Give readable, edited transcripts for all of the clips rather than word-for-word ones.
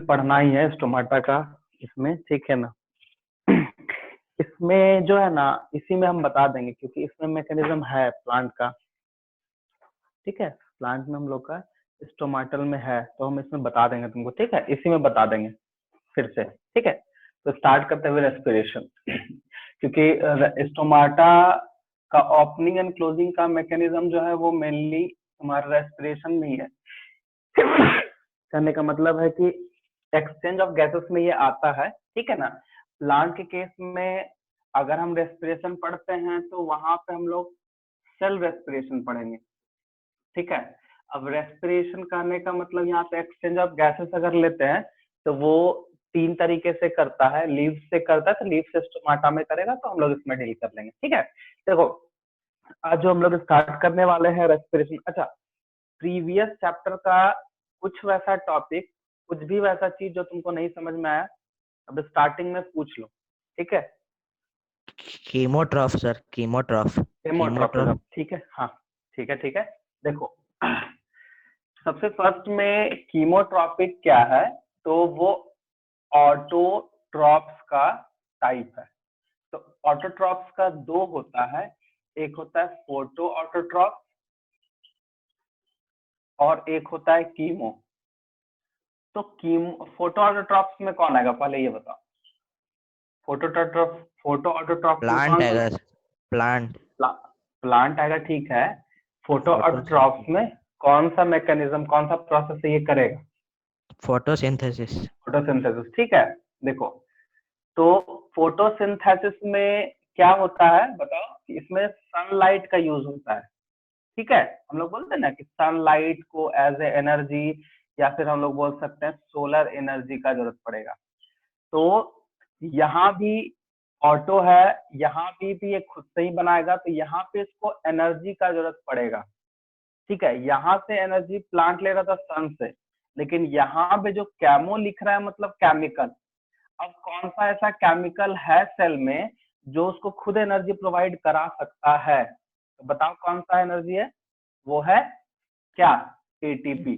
पढ़ना ही है स्टोमाटा का इसमें, ठीक है ना। इसमें जो है ना, इसी में हम बता देंगे क्योंकि इसमें मैकेनिज्म है प्लांट का, ठीक है। प्लांट में हम लोग का स्टोमाटल में है, तो हम इसमें बता देंगे तुमको, ठीक है, इसी में बता देंगे फिर से, ठीक है। तो स्टार्ट करते हुए रेस्पिरेशन, क्योंकि स्टोमाटा का ओपनिंग एंड क्लोजिंग का मैकेनिज्म जो है वो मेनली हमारा रेस्पिरेशन में ही है। कहने का मतलब है कि एक्सचेंज ऑफ गैसेस में ये आता है, ठीक है ना। प्लांट के केस में अगर हम रेस्पिरेशन पढ़ते हैं तो वहां पे हम लोग सेल रेस्पिरेशन पढ़ेंगे, ठीक है। अब रेस्पिरेशन करने का मतलब यहाँ पे एक्सचेंज ऑफ गैसेस अगर लेते हैं तो वो 3 तरीके से करता है, लीव से करता है, तो लीव से स्टोमाटा में करेगा, तो हम लोग इसमें डील कर लेंगे, ठीक है। देखो आज जो हम लोग स्टार्ट करने वाले हैं रेस्पिरेशन, अच्छा प्रीवियस चैप्टर का कुछ वैसा टॉपिक, कुछ भी वैसा चीज जो तुमको नहीं समझ में आया, अब स्टार्टिंग में पूछ लो, ठीक है। कीमोट्रॉफ सर, कीमोट्रॉफ। हेमोट्रॉफिज्म, ठीक है, हाँ ठीक है, ठीक है। देखो सबसे फर्स्ट में कीमोट्रॉपिक क्या है, तो वो ऑटोट्रॉप्स का टाइप है। तो ऑटोट्रॉप्स का 2 होता है, एक होता है फोटो ऑटोट्रॉप और एक होता है कीमो। तो कीमो फोटो ऑटोट्रॉप्स में कौन आएगा, पहले ये बताओ। फोटो ऑटोट्रॉप्स में प्लांट कौन आएगा, प्लांट प्लांट आएगा, ठीक है। फोटो ऑटोट्रॉप्स में कौन सा मैकेनिज्म, कौन सा प्रोसेस ये करेगा, फोटोसिंथेसिस। फोटोसिंथेसिस, ठीक है। देखो तो फोटोसिंथेसिस में क्या होता है बताओ, कि इसमें सनलाइट का यूज होता है, ठीक है। हम लोग बोलते हैं ना कि सनलाइट को एज ए एनर्जी, या फिर हम लोग बोल सकते हैं सोलर एनर्जी का जरूरत पड़ेगा। तो यहाँ भी ऑटो है, यहाँ भी ये खुद से ही बनाएगा, तो यहाँ पे इसको एनर्जी का जरूरत पड़ेगा, ठीक है। यहाँ से एनर्जी प्लांट ले रहा था सन से, लेकिन यहाँ पे जो कैमो लिख रहा है मतलब केमिकल, अब कौन सा ऐसा केमिकल है सेल में जो उसको खुद एनर्जी प्रोवाइड करा सकता है, तो बताओ कौन सा एनर्जी है, वो है क्या, एटीपी।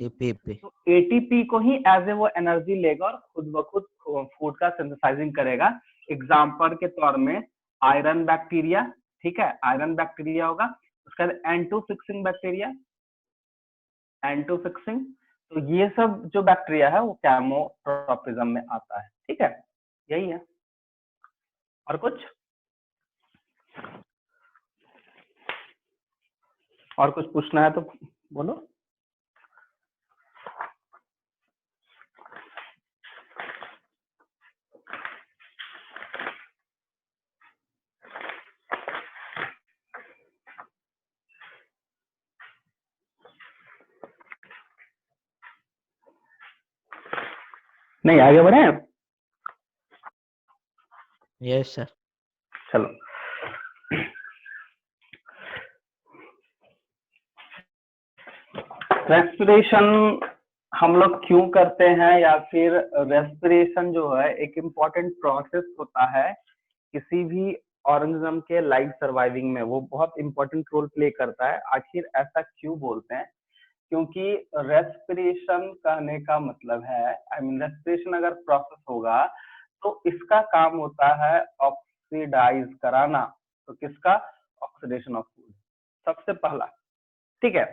तो एटीपी को ही एज ए वो एनर्जी लेगा और खुद ब खुद फूड का सिंथेसाइजिंग करेगा। एग्जाम्पल के तौर में आयरन बैक्टीरिया, ठीक है, आयरन बैक्टीरिया होगा, उसके बाद एंटू फिक्सिंग बैक्टीरिया, एंटू फिक्सिंग। तो ये सब जो बैक्टीरिया है वो कैमोट्रॉपिज्म में आता है, ठीक है, यही है। और कुछ पूछना है तो बोलो। नहीं आगे बढ़े, यस सर। चलो रेस्पिरेशन हम लोग क्यों करते हैं, या फिर रेस्पिरेशन जो है एक इम्पॉर्टेंट प्रोसेस होता है किसी भी ऑर्गेनिज्म के लाइफ सर्वाइविंग में, वो बहुत इंपॉर्टेंट रोल प्ले करता है। आखिर ऐसा क्यों बोलते हैं, क्योंकि रेस्पिरेशन कहने का मतलब है, आई मीन रेस्पिरेशन अगर प्रोसेस होगा तो इसका काम होता है ऑक्सीडाइज कराना। तो किसका, ऑक्सीडेशन ऑफ फूड सबसे पहला, ठीक है।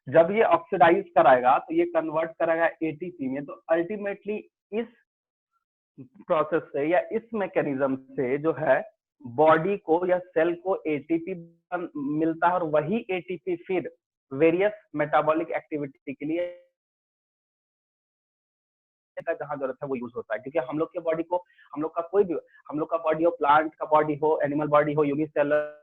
जब ये ऑक्सीडाइज कराएगा तो ये कन्वर्ट करेगा एटीपी में, तो अल्टीमेटली इस प्रोसेस से या इस मैकेनिज्म से जो है बॉडी को या सेल को एटीपी मिलता है, और वही एटीपी फिर वेरियस मेटाबॉलिक एक्टिविटी के लिए जहां जरूरत है वो यूज होता है। क्योंकि हम लोग के बॉडी को, हम लोग का कोई भी, हम लोग का बॉडी हो, प्लांट का बॉडी हो, एनिमल बॉडी हो, यूनिसेलुलर,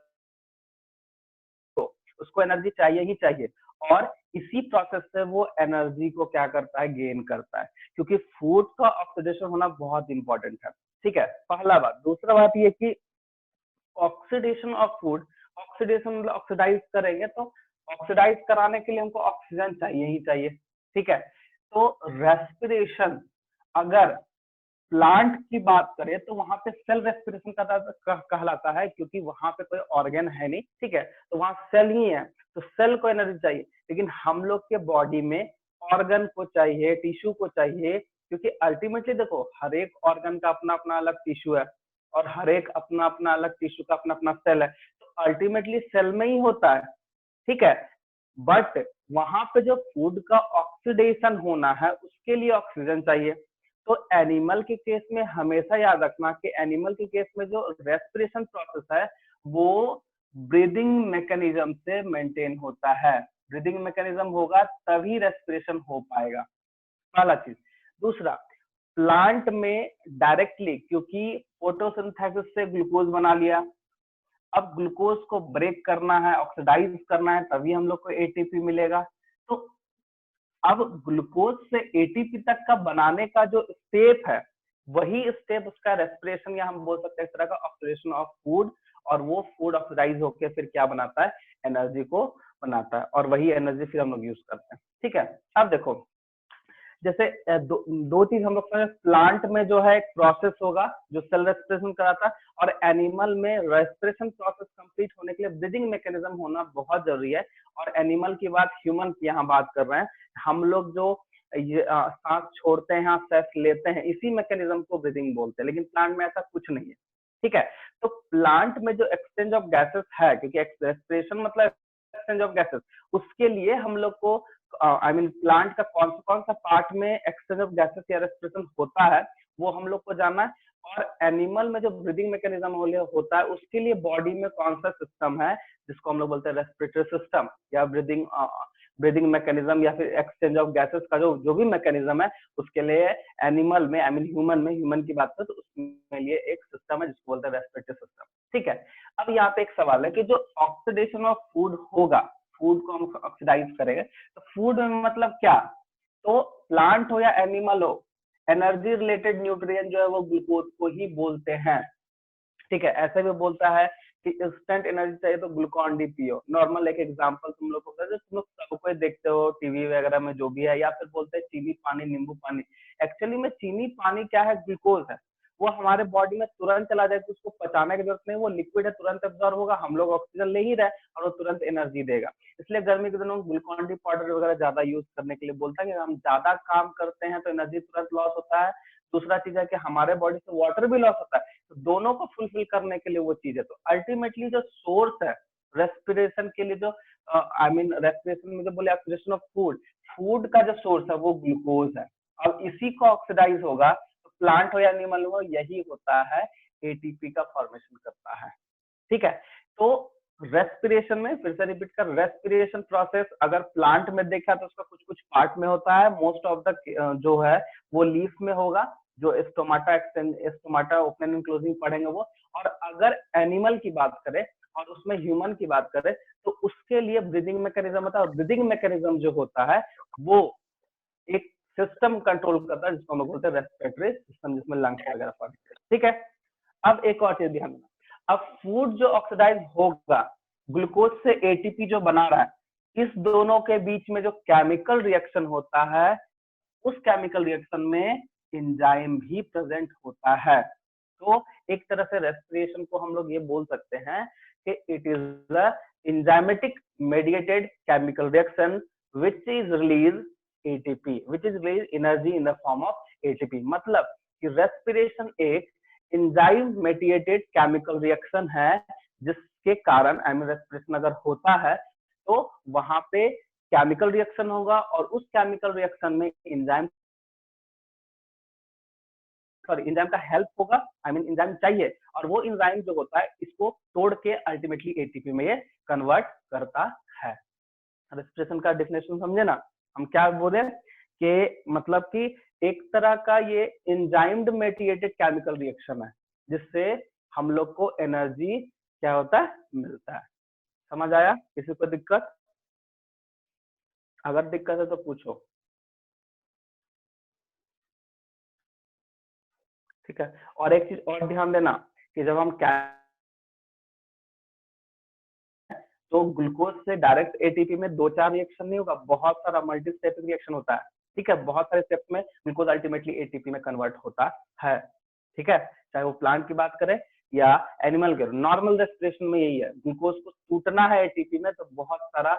उसको एनर्जी चाहिए ही चाहिए, और इसी प्रोसेस से वो एनर्जी को क्या करता है, गेन करता है। क्योंकि फूड का ऑक्सीडेशन होना बहुत इंपॉर्टेंट है, ठीक है, पहला बात। दूसरा बात ये कि ऑक्सीडेशन ऑफ फूड, ऑक्सीडेशन मतलब ऑक्सीडाइज करेंगे, तो ऑक्सीडाइज कराने के लिए हमको ऑक्सीजन चाहिए ही चाहिए, ठीक है। तो रेस्पिरेशन अगर प्लांट की बात करें तो वहां पे सेल रेस्पिरेशन कहलाता है, क्योंकि वहां पे कोई ऑर्गन है नहीं, ठीक है, तो वहां सेल ही है, तो सेल को एनर्जी चाहिए। लेकिन हम लोग के बॉडी में ऑर्गन को चाहिए, टिश्यू को चाहिए, क्योंकि अल्टीमेटली देखो हर एक ऑर्गन का अपना अपना अलग टिश्यू है और हर एक अपना अपना अलग टिश्यू का अपना अपना सेल है, तो अल्टीमेटली सेल में ही होता है, ठीक है। बट वहां पे जो फूड का ऑक्सीडेशन होना है उसके लिए ऑक्सीजन चाहिए। तो एनिमल के केस में हमेशा याद रखना कि एनिमल के केस में जो रेस्पिरेशन प्रोसेस है वो ब्रीदिंग मैकेनिज्म से मेंटेन होता है। ब्रीदिंग मैकेनिज्म होगा तभी रेस्पिरेशन हो पाएगा, पहला चीज। दूसरा, प्लांट में डायरेक्टली क्योंकि फोटोसिंथेसिस से ग्लूकोज बना लिया, अब ग्लूकोज को ब्रेक करना है, ऑक्सीडाइज करना है, तभी हम लोग को एटीपी मिलेगा। तो अब ग्लूकोज से एटीपी तक का बनाने का जो स्टेप है वही स्टेप उसका रेस्पिरेशन, या हम बोल सकते हैं इस तरह का ऑक्सीडेशन ऑफ फूड, और वो फूड ऑक्सीडाइज होकर फिर क्या बनाता है, एनर्जी को बनाता है, और वही एनर्जी फिर हम लोग यूज करते हैं, ठीक है। अब देखो जैसे दो चीज हम लोग प्लांट में जो है एक प्रोसेस होगा जो सेल रेस्पिरेशन कराता है, और एनिमल में रेस्पिरेशन प्रोसेस कंप्लीट होने के लिए ब्रीदिंग मैकेनिज्म होना बहुत जरूरी है। और एनिमल की बात, ह्यूमन की यहाँ बात कर रहे हैं, हम लोग जो सांस छोड़ते हैं, सांस लेते हैं, इसी मैकेनिज्म को ब्रीदिंग बोलते हैं, लेकिन प्लांट में ऐसा कुछ नहीं है, ठीक है। तो प्लांट में जो एक्सचेंज ऑफ गैसेस है, क्योंकि रेस्पिरेशन मतलब एक्सचेंज ऑफ गैसेस, उसके लिए हम लोग को प्लांट का कौन सा पार्ट में एक्सचेंज ऑफ गैसेस या रेस्पिरेशन होता है वो हम लोग को जानना है। और एनिमल में जो ब्रीदिंग मैकेनिज्म होता है उसके लिए बॉडी में कौन सा सिस्टम है जिसको हम लोग बोलते हैं रेस्पिरेटरी सिस्टम, या ब्रीदिंग मैकेनिज्म, या फिर एक्सचेंज ऑफ गैसेस का जो भी मैकेनिज्म है, उसके लिए एनिमल में, ह्यूमन की बात करें तो उसके लिए एक सिस्टम है जिसको बोलते हैं रेस्पिरेटरी सिस्टम, ठीक है। अब यहाँ पे एक सवाल है कि जो ऑक्सीडेशन ऑफ फूड होगा, फूड को हम ऑक्सीडाइज करेंगे, तो फूड में मतलब क्या, तो प्लांट हो या एनिमल हो, एनर्जी रिलेटेड न्यूट्रिएंट जो है वो ग्लूकोज को ही बोलते हैं, ठीक है। ऐसे भी बोलता है कि इंस्टेंट एनर्जी चाहिए तो ग्लूकॉन डी पियो। नॉर्मल एक एग्जांपल तुम लोग को, तुम लोग सब कोई देखते हो टीवी वगैरह में जो भी है, या फिर बोलते हैं चीनी पानी, नींबू पानी। एक्चुअली में चीनी पानी क्या है, ग्लूकोज है, वो हमारे बॉडी में तुरंत चला जाएगा, उसको पचाने की जरूरत नहीं, वो लिक्विड है, तुरंत एब्जॉर्ब होगा, हम लोग ऑक्सीजन ले ही रहे और वो तुरंत एनर्जी देगा। इसलिए गर्मी के दिनों में ग्लूकॉन डी पाउडर वगैरह ज्यादा यूज करने के लिए बोलता है कि हम ज्यादा काम करते हैं तो एनर्जी तुरंत लॉस होता है। दूसरा चीज है कि हमारे बॉडी से वाटर भी लॉस होता है, तो दोनों को फुलफिल करने के लिए वो चीज है। तो अल्टीमेटली जो सोर्स है रेस्पिरेशन के लिए, जो रेस्पिरेशन में जो बोले ऑक्सीडेशन ऑफ फूड, फूड का जो सोर्स है वो ग्लूकोज है। अब इसी को ऑक्सीडाइज होगा तो प्लांट हो या एनिमल हो, यही होता है एटीपी का फॉर्मेशन करता है, ठीक है। तो रेस्पिरेशन में फिर से रिपीट कर, रेस्पिरेशन प्रोसेस अगर प्लांट में देखा तो उसका कुछ कुछ पार्ट में होता है, मोस्ट ऑफ द जो है वो लीफ में होगा, जो स्टोमाटा ओपनिंग एंड क्लोजिंग पढ़ेंगे वो। और अगर एनिमल की बात करें और उसमें ह्यूमन की बात करें तो उसके लिए ब्रीदिंग मैकेनिज्म होता है, और ब्रीदिंग मैकेनिज्म जो होता है वो एक सिस्टम कंट्रोल करता है जिसको हम लोग बोलते हैं रेस्पिरेटरी सिस्टम, जिसमें लंग्स वगैरह पड़ते हैं, ठीक है। अब एक और चीज ध्यान देना, अब फूड जो ऑक्सीडाइज होगा, ग्लूकोज से एटीपी जो बना रहा है, इस दोनों के बीच में जो केमिकल रिएक्शन होता है, उस केमिकल रिएक्शन में एंजाइम भी प्रेजेंट होता है। तो एक तरह से रेस्पिरेशन को हम लोग ये बोल सकते हैं कि it is a enzymatic mediated chemical reaction which is release ATP, which is release energy in the form of ATP. मतलब कि रेस्पिरेशन एक एंजाइम मेडिएटेड केमिकल रिएक्शन है जिसके कारण रेस्पिरेशन अगर होता है तो वहां पे केमिकल रिएक्शन होगा, और उस केमिकल रिएक्शन में एंजाइम का हेल्प होगा, एंजाइम चाहिए, और वो एंजाइम जो होता है इसको तोड़ के अल्टीमेटली एटीपी में ये कन्वर्ट करता है। रेस्पिरेशन का डेफिनेशन समझे ना, हम क्या बोले कि मतलब कि एक तरह का ये एंजाइम्ड मेडिएटेड केमिकल रिएक्शन है जिससे हम लोग को एनर्जी क्या होता है, मिलता है। समझ आया? किसी को दिक्कत? अगर दिक्कत है तो पूछो, ठीक है। और एक चीज और ध्यान देना कि जब हम तो ग्लूकोज से डायरेक्ट एटीपी में 2-4 रिएक्शन नहीं होगा, बहुत सारा मल्टी स्टेपिक रिएक्शन होता है, ठीक है। बहुत सारे स्टेप्स में ग्लूकोज अल्टीमेटली एटीपी में कन्वर्ट होता है, ठीक है। चाहे वो प्लांट की बात करें या एनिमल के, नॉर्मल रेस्पिरेशन में यही है, ग्लूकोज को टूटना है एटीपी में तो बहुत सारा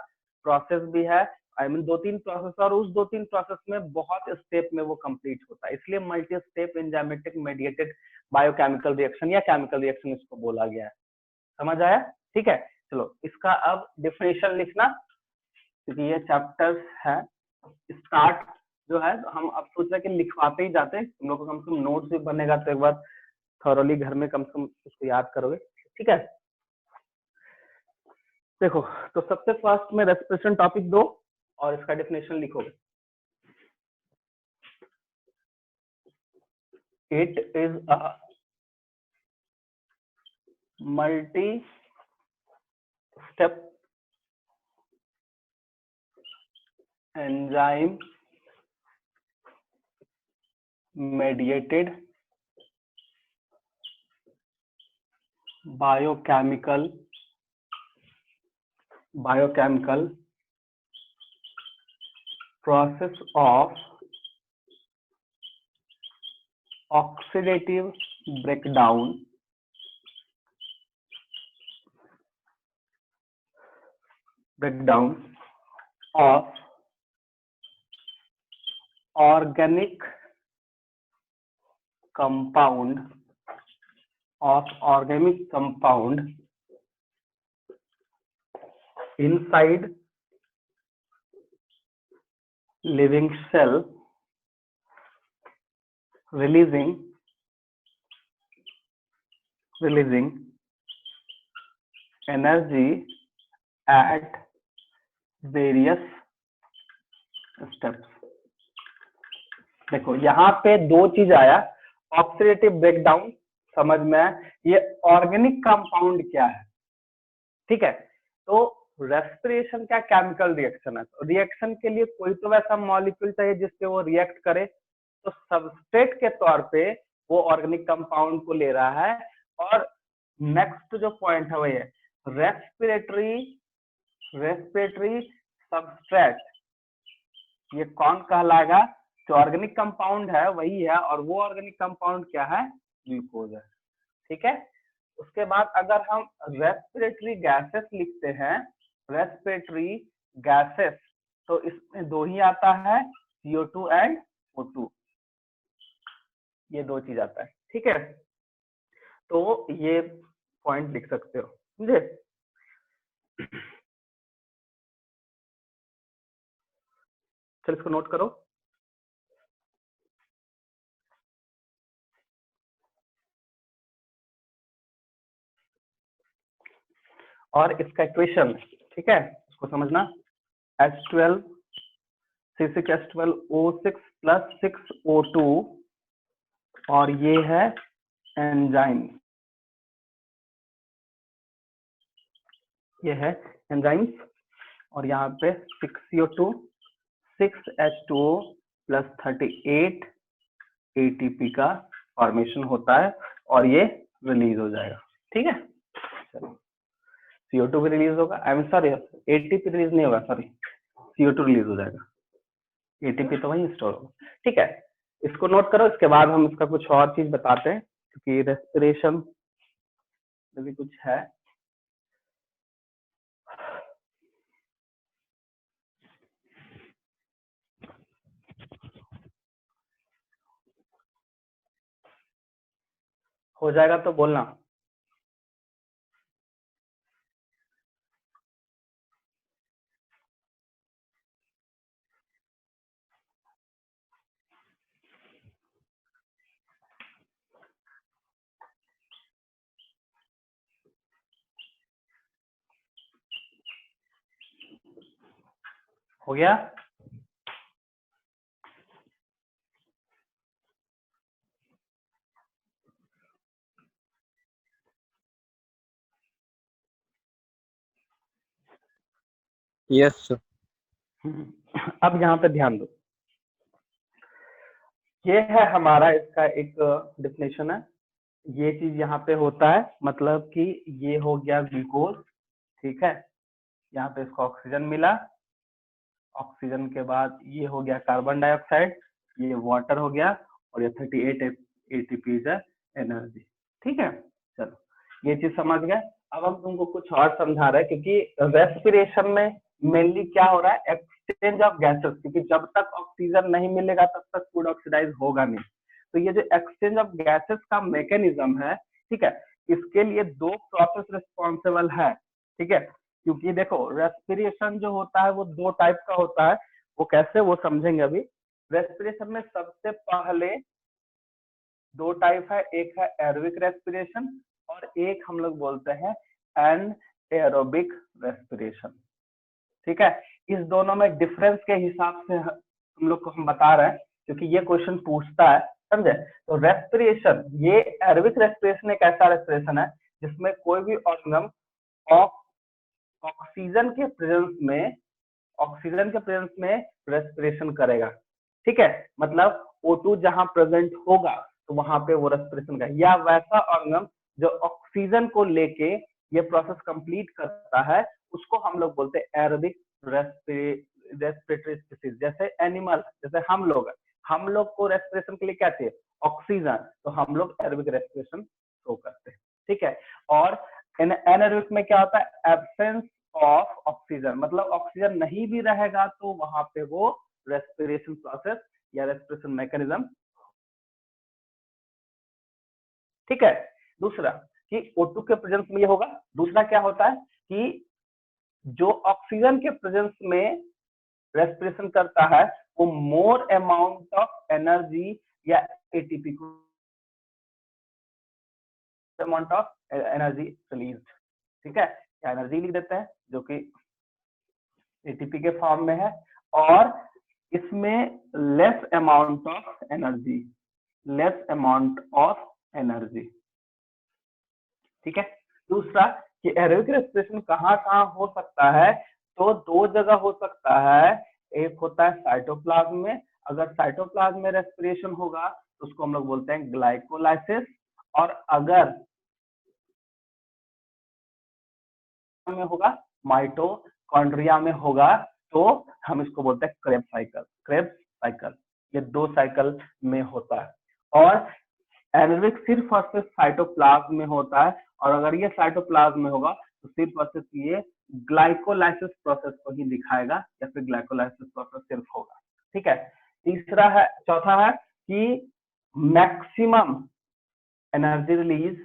प्रोसेस भी है, आई मीन 2-3 प्रोसेस, और उस 2-3 प्रोसेस में बहुत स्टेप में वो कंप्लीट होता है, इसलिए multi step enzymatic mediated biochemical reaction या केमिकल रिएक्शन इसको बोला गया है। समझ आया? ठीक है, चलो इसका अब डिफिनेशन लिखना, क्योंकि ये चैप्टर है स्टार्ट जो है, हम अब सोच रहे हैं कि लिखवाते ही जाते हैं, तुम लोग को कम से कम नोट्स भी बनेगा तो एक बार थॉरली घर में कम से कम उसको याद करोगे। ठीक है, देखो तो सबसे फर्स्ट में रेस्पिरेशन टॉपिक दो और इसका डेफिनेशन लिखोगे। It is a multi step enzyme mediated biochemical process of oxidative breakdown of organic compound inside living cell, releasing energy at various steps। देखो यहाँ पे दो चीज आया, ऑक्सीडेटिव ब्रेकडाउन समझ में आया, ये ऑर्गेनिक कंपाउंड क्या है। ठीक है, तो रेस्पिरेशन क्या केमिकल रिएक्शन है, तो रिएक्शन के लिए कोई तो वैसा मॉलिक्यूल चाहिए जिससे वो रिएक्ट करे, तो सबस्ट्रेट के तौर पे वो ऑर्गेनिक कंपाउंड को ले रहा है। और नेक्स्ट जो पॉइंट है वो ये रेस्पिरेटरी सबस्ट्रेट, ये कौन कहलाएगा, जो ऑर्गेनिक कंपाउंड है वही है, और वो ऑर्गेनिक कंपाउंड क्या है, ग्लूकोज है। ठीक है, उसके बाद अगर हम रेस्पिरेटरी गैसेस लिखते हैं, रेस्पिरेटरी गैसेस, तो इसमें दो ही आता है, CO2 एंड O2, ये दो चीज आता है। ठीक है, तो ये पॉइंट लिख सकते हो, समझे। चलो इसको नोट करो। और इसका इक्वेशन, ठीक है, इसको समझना, H12 C6H12O6 प्लस 6O2, और ये है एंजाइम, ये है एंजाइम्स, और यहाँ पे 6CO2 6H2O प्लस 38 ATP का फॉर्मेशन होता है, और ये रिलीज हो जाएगा। ठीक है, चलो CO2 भी रिलीज होगा, I am sorry ATP release नहीं होगा, सॉरी CO2 रिलीज हो जाएगा, ATP तो वही स्टोर होगा। ठीक है, इसको नोट करो, इसके बाद हम इसका कुछ और चीज बताते हैं, क्योंकि रेस्पिरेशन में भी कुछ है। हो जाएगा तो बोलना। हो गया? Yes sir. अब यहाँ पे ध्यान दो, ये है हमारा इसका एक डेफिनेशन है, ये चीज यहाँ पे होता है, मतलब कि ये हो गया ग्लूकोज। ठीक है, यहाँ पे इसको ऑक्सीजन मिला, ऑक्सीजन के बाद ये हो गया कार्बन डाइऑक्साइड, ये वाटर हो गया, और ये 38 ATP है एनर्जी। ठीक है, चलो ये चीज समझ गए। अब हम तुमको कुछ और समझा रहे हैं, क्योंकि रेस्पिरेशन में मेनली क्या हो रहा है, एक्सचेंज ऑफ गैसेस, क्योंकि जब तक ऑक्सीजन नहीं मिलेगा तब तक फूड ऑक्सीडाइज होगा नहीं। तो ये जो एक्सचेंज ऑफ गैसेस का मैकेनिज्म है, ठीक है, इसके लिए दो प्रोसेस रिस्पॉन्सिबल है, ठीक है। क्योंकि देखो रेस्पिरेशन जो होता है वो दो टाइप का होता है, वो कैसे वो समझेंगे अभी। रेस्पिरेशन में सबसे पहले दो टाइप है, एक है एरोबिक रेस्पिरेशन और एक हम लोग बोलते हैं एनएरोबिक रेस्पिरेशन, ठीक है। इस दोनों में डिफरेंस के हिसाब से हम लोग को हम बता रहे हैं, क्योंकि ये क्वेश्चन पूछता है, समझे। तो रेस्पिरेशन, ये एरोबिक रेस्पिरेशन एक ऐसा रेस्पिरेशन है जिसमें कोई भी ऑर्गेनिज्म ऑक्सीजन के प्रेजेंस में रेस्पिरेशन करेगा, ठीक है। मतलब O2 जहां प्रेजेंट होगा तो वहां पे वो रेस्पिरेशन करेगा, या वैसा ऑर्गेनिज्म जो ऑक्सीजन को लेके ये प्रोसेस कंप्लीट करता है, उसको हम लोग बोलते हैं एरोबिक रेस्पिरेटरी स्पीसीज। जैसे एनिमल, जैसे हम लोग को रेस्पिरेशन के लिए क्या चाहिए, ऑक्सीजन, तो हम लोग एरोबिक रेस्पिरेशन शो करते हैं, ठीक है। और एनारोबिक में क्या होता है, एब्सेंस ऑफ ऑक्सीजन, मतलब ऑक्सीजन नहीं भी रहेगा तो वहां पे वो रेस्पिरेशन प्रोसेस या रेस्पिरेशन मैकेनिज्म, ठीक है। दूसरा कि O2 के प्रेजेंस में ये होगा। दूसरा क्या होता है कि जो ऑक्सीजन के प्रेजेंस में रेस्पिरेशन करता है वो मोर अमाउंट ऑफ एनर्जी या एटीपी को अमाउंट ऑफ एनर्जी रिलीज, ठीक है, या एनर्जी लिख देते हैं जो कि एटीपी के फॉर्म में है, और इसमें लेस अमाउंट ऑफ एनर्जी, ठीक है। दूसरा कि एरोबिक रेस्पिरेशन कहाँ कहाँ हो सकता है, तो दो जगह हो सकता है। एक होता है साइटोप्लाज्म में, अगर साइटोप्लाज्म में रेस्पिरेशन होगा तो उसको हम लोग बोलते हैं ग्लाइकोलाइसिस, और अगर में होगा, माइटोकॉन्ड्रिया में होगा, तो हम इसको बोलते हैं क्रेब्स साइकिल। ये दो साइकिल में होता है। और एनारोबिक सिर्फ और सिर्फ साइटोप्लाज्म में होता है, और अगर ये साइटोप्लाज्म में होगा तो सिर्फ और सिर्फ ये ग्लाइकोलाइसिस प्रोसेस को ही दिखाएगा, या फिर ग्लाइकोलाइसिस प्रोसेस सिर्फ होगा, ठीक है। चौथा है कि मैक्सिमम एनर्जी रिलीज,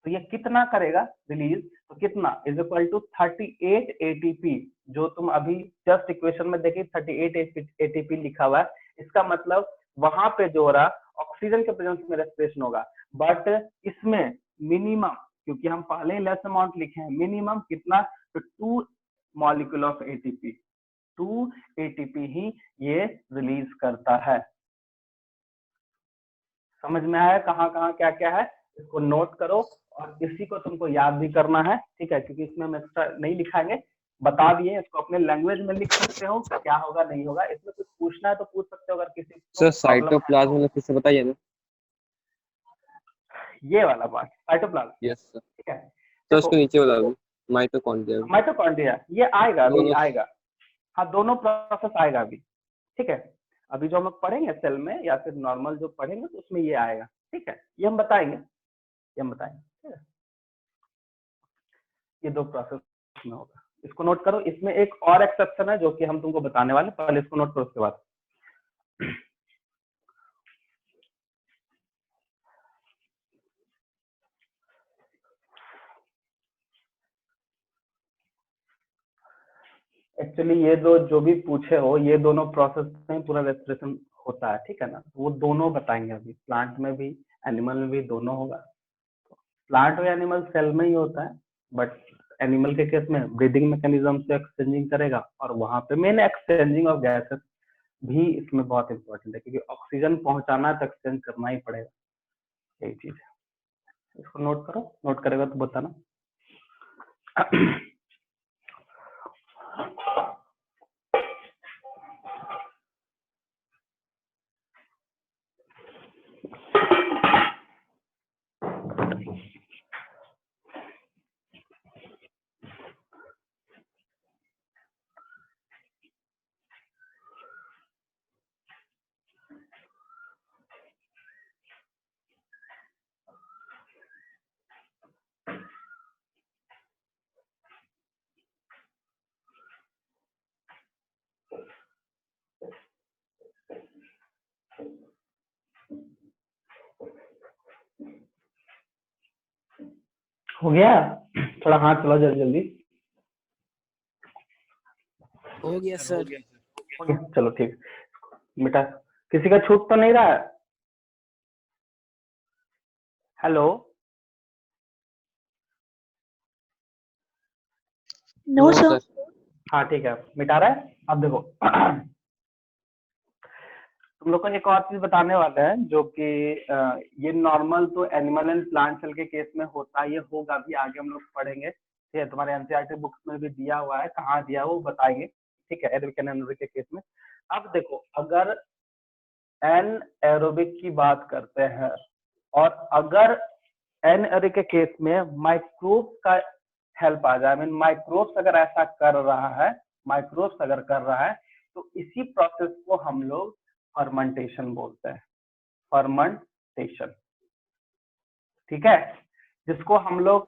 तो ये कितना करेगा रिलीज, तो कितना इज इक्वल टू 38 एटीपी, जो तुम अभी जस्ट इक्वेशन में देखिए 38 एटीपी लिखा हुआ है। इसका मतलब वहां पे जो हो रहा ऑक्सीजन के प्रेजेंस में रेस्पिरेशन होगा, बट इसमें मिनिमम, क्योंकि हम पहले ही लेस अमाउंट लिखे हैं, मिनिमम कितना, तो 2 मॉलिक्यूल ऑफ एटीपी, 2 एटीपी ही ये रिलीज करता है। समझ में आया कहाँ कहाँ क्या क्या है, इसको नोट करो, और इसी को तुमको याद भी करना है, ठीक है, क्योंकि इसमें हम एक्स्ट्रा नहीं लिखाएंगे, बता दिए। इसको अपने लैंग्वेज में लिख सकते हो, क्या होगा नहीं होगा। इसमें कुछ पूछना है तो पूछ सकते हो, अगर किसी को सर प्रॉब्लम है साइटोप्लाज्म तो। मतलब किससे बताइए ना। ये वाला पार्ट साइटोप्लाज्म, यस सर। ठीक है। तो देखो उसके नीचे बता दो माइटोकॉन्ड्रिया। माइटोकॉन्ड्रिया ये आएगा, अभी दोनों। आएगा, हाँ दोनों प्रोसेस आएगा अभी, ठीक है। अभी जो हम लोग पढ़ेंगे सेल में या फिर नॉर्मल जो पढ़ेंगे तो उसमें ये आएगा, ठीक है, ये हम बताएंगे, ठीक है। ये दो प्रोसेस में होगा, इसको नोट करो। इसमें एक और एक्सेप्शन है जो कि हम तुमको बताने वाले, पहले इसको नोट करो उसके बाद। एक्चुअली ये दो जो भी पूछे हो, ये दोनों प्रोसेस में पूरा रेस्पिरेशन होता है, ठीक है ना, वो दोनों बताएंगे अभी। प्लांट में भी एनिमल में भी दोनों होगा। प्लांट और एनिमल सेल में ही होता है, बट एनिमल के केस में ब्रीदिंग मैकेनिज्म से एक्सचेंजिंग करेगा, और वहां पे मेन एक्सचेंजिंग ऑफ गैसेस भी इसमें बहुत इंपॉर्टेंट है, क्योंकि ऑक्सीजन पहुंचाना तो एक्सचेंज करना ही पड़ेगा, यही चीज है। इसको नोट करो, नोट करेगा तो बताना। हो गया? थोड़ा हाथ चलाओ जल्दी जल्दी। हो गया सर। हो गया, चलो ठीक। बेटा किसी का छूट तो नहीं रहा है? हेलो? No sir. हाँ ठीक है, मिटा रहा है। अब देखो तुम लोग को एक और चीज बताने वाले हैं जो कि ये नॉर्मल तो एनिमल एंड प्लांट सेल के केस में होता है, ये होगा भी, आगे हम लोग पढ़ेंगे। ठीक है, तुम्हारे एनसीईआरटी बुक्स में भी दिया हुआ है, कहाँ दिया है वो बताएंगे। ठीक है, एरोबिक एंड एनारोबिक के केस में। अब देखो, अगर एन एरोबिक की बात करते हैं और अगर एन एरोबिक के केस में माइक्रोब्स का हेल्प आ जाए, मीन माइक्रोब्स अगर ऐसा कर रहा है, माइक्रोब्स अगर कर रहा है, तो इसी प्रोसेस को हम लोग फर्मेंटेशन बोलते हैं, फर्मेंटेशन। ठीक है, जिसको हम लोग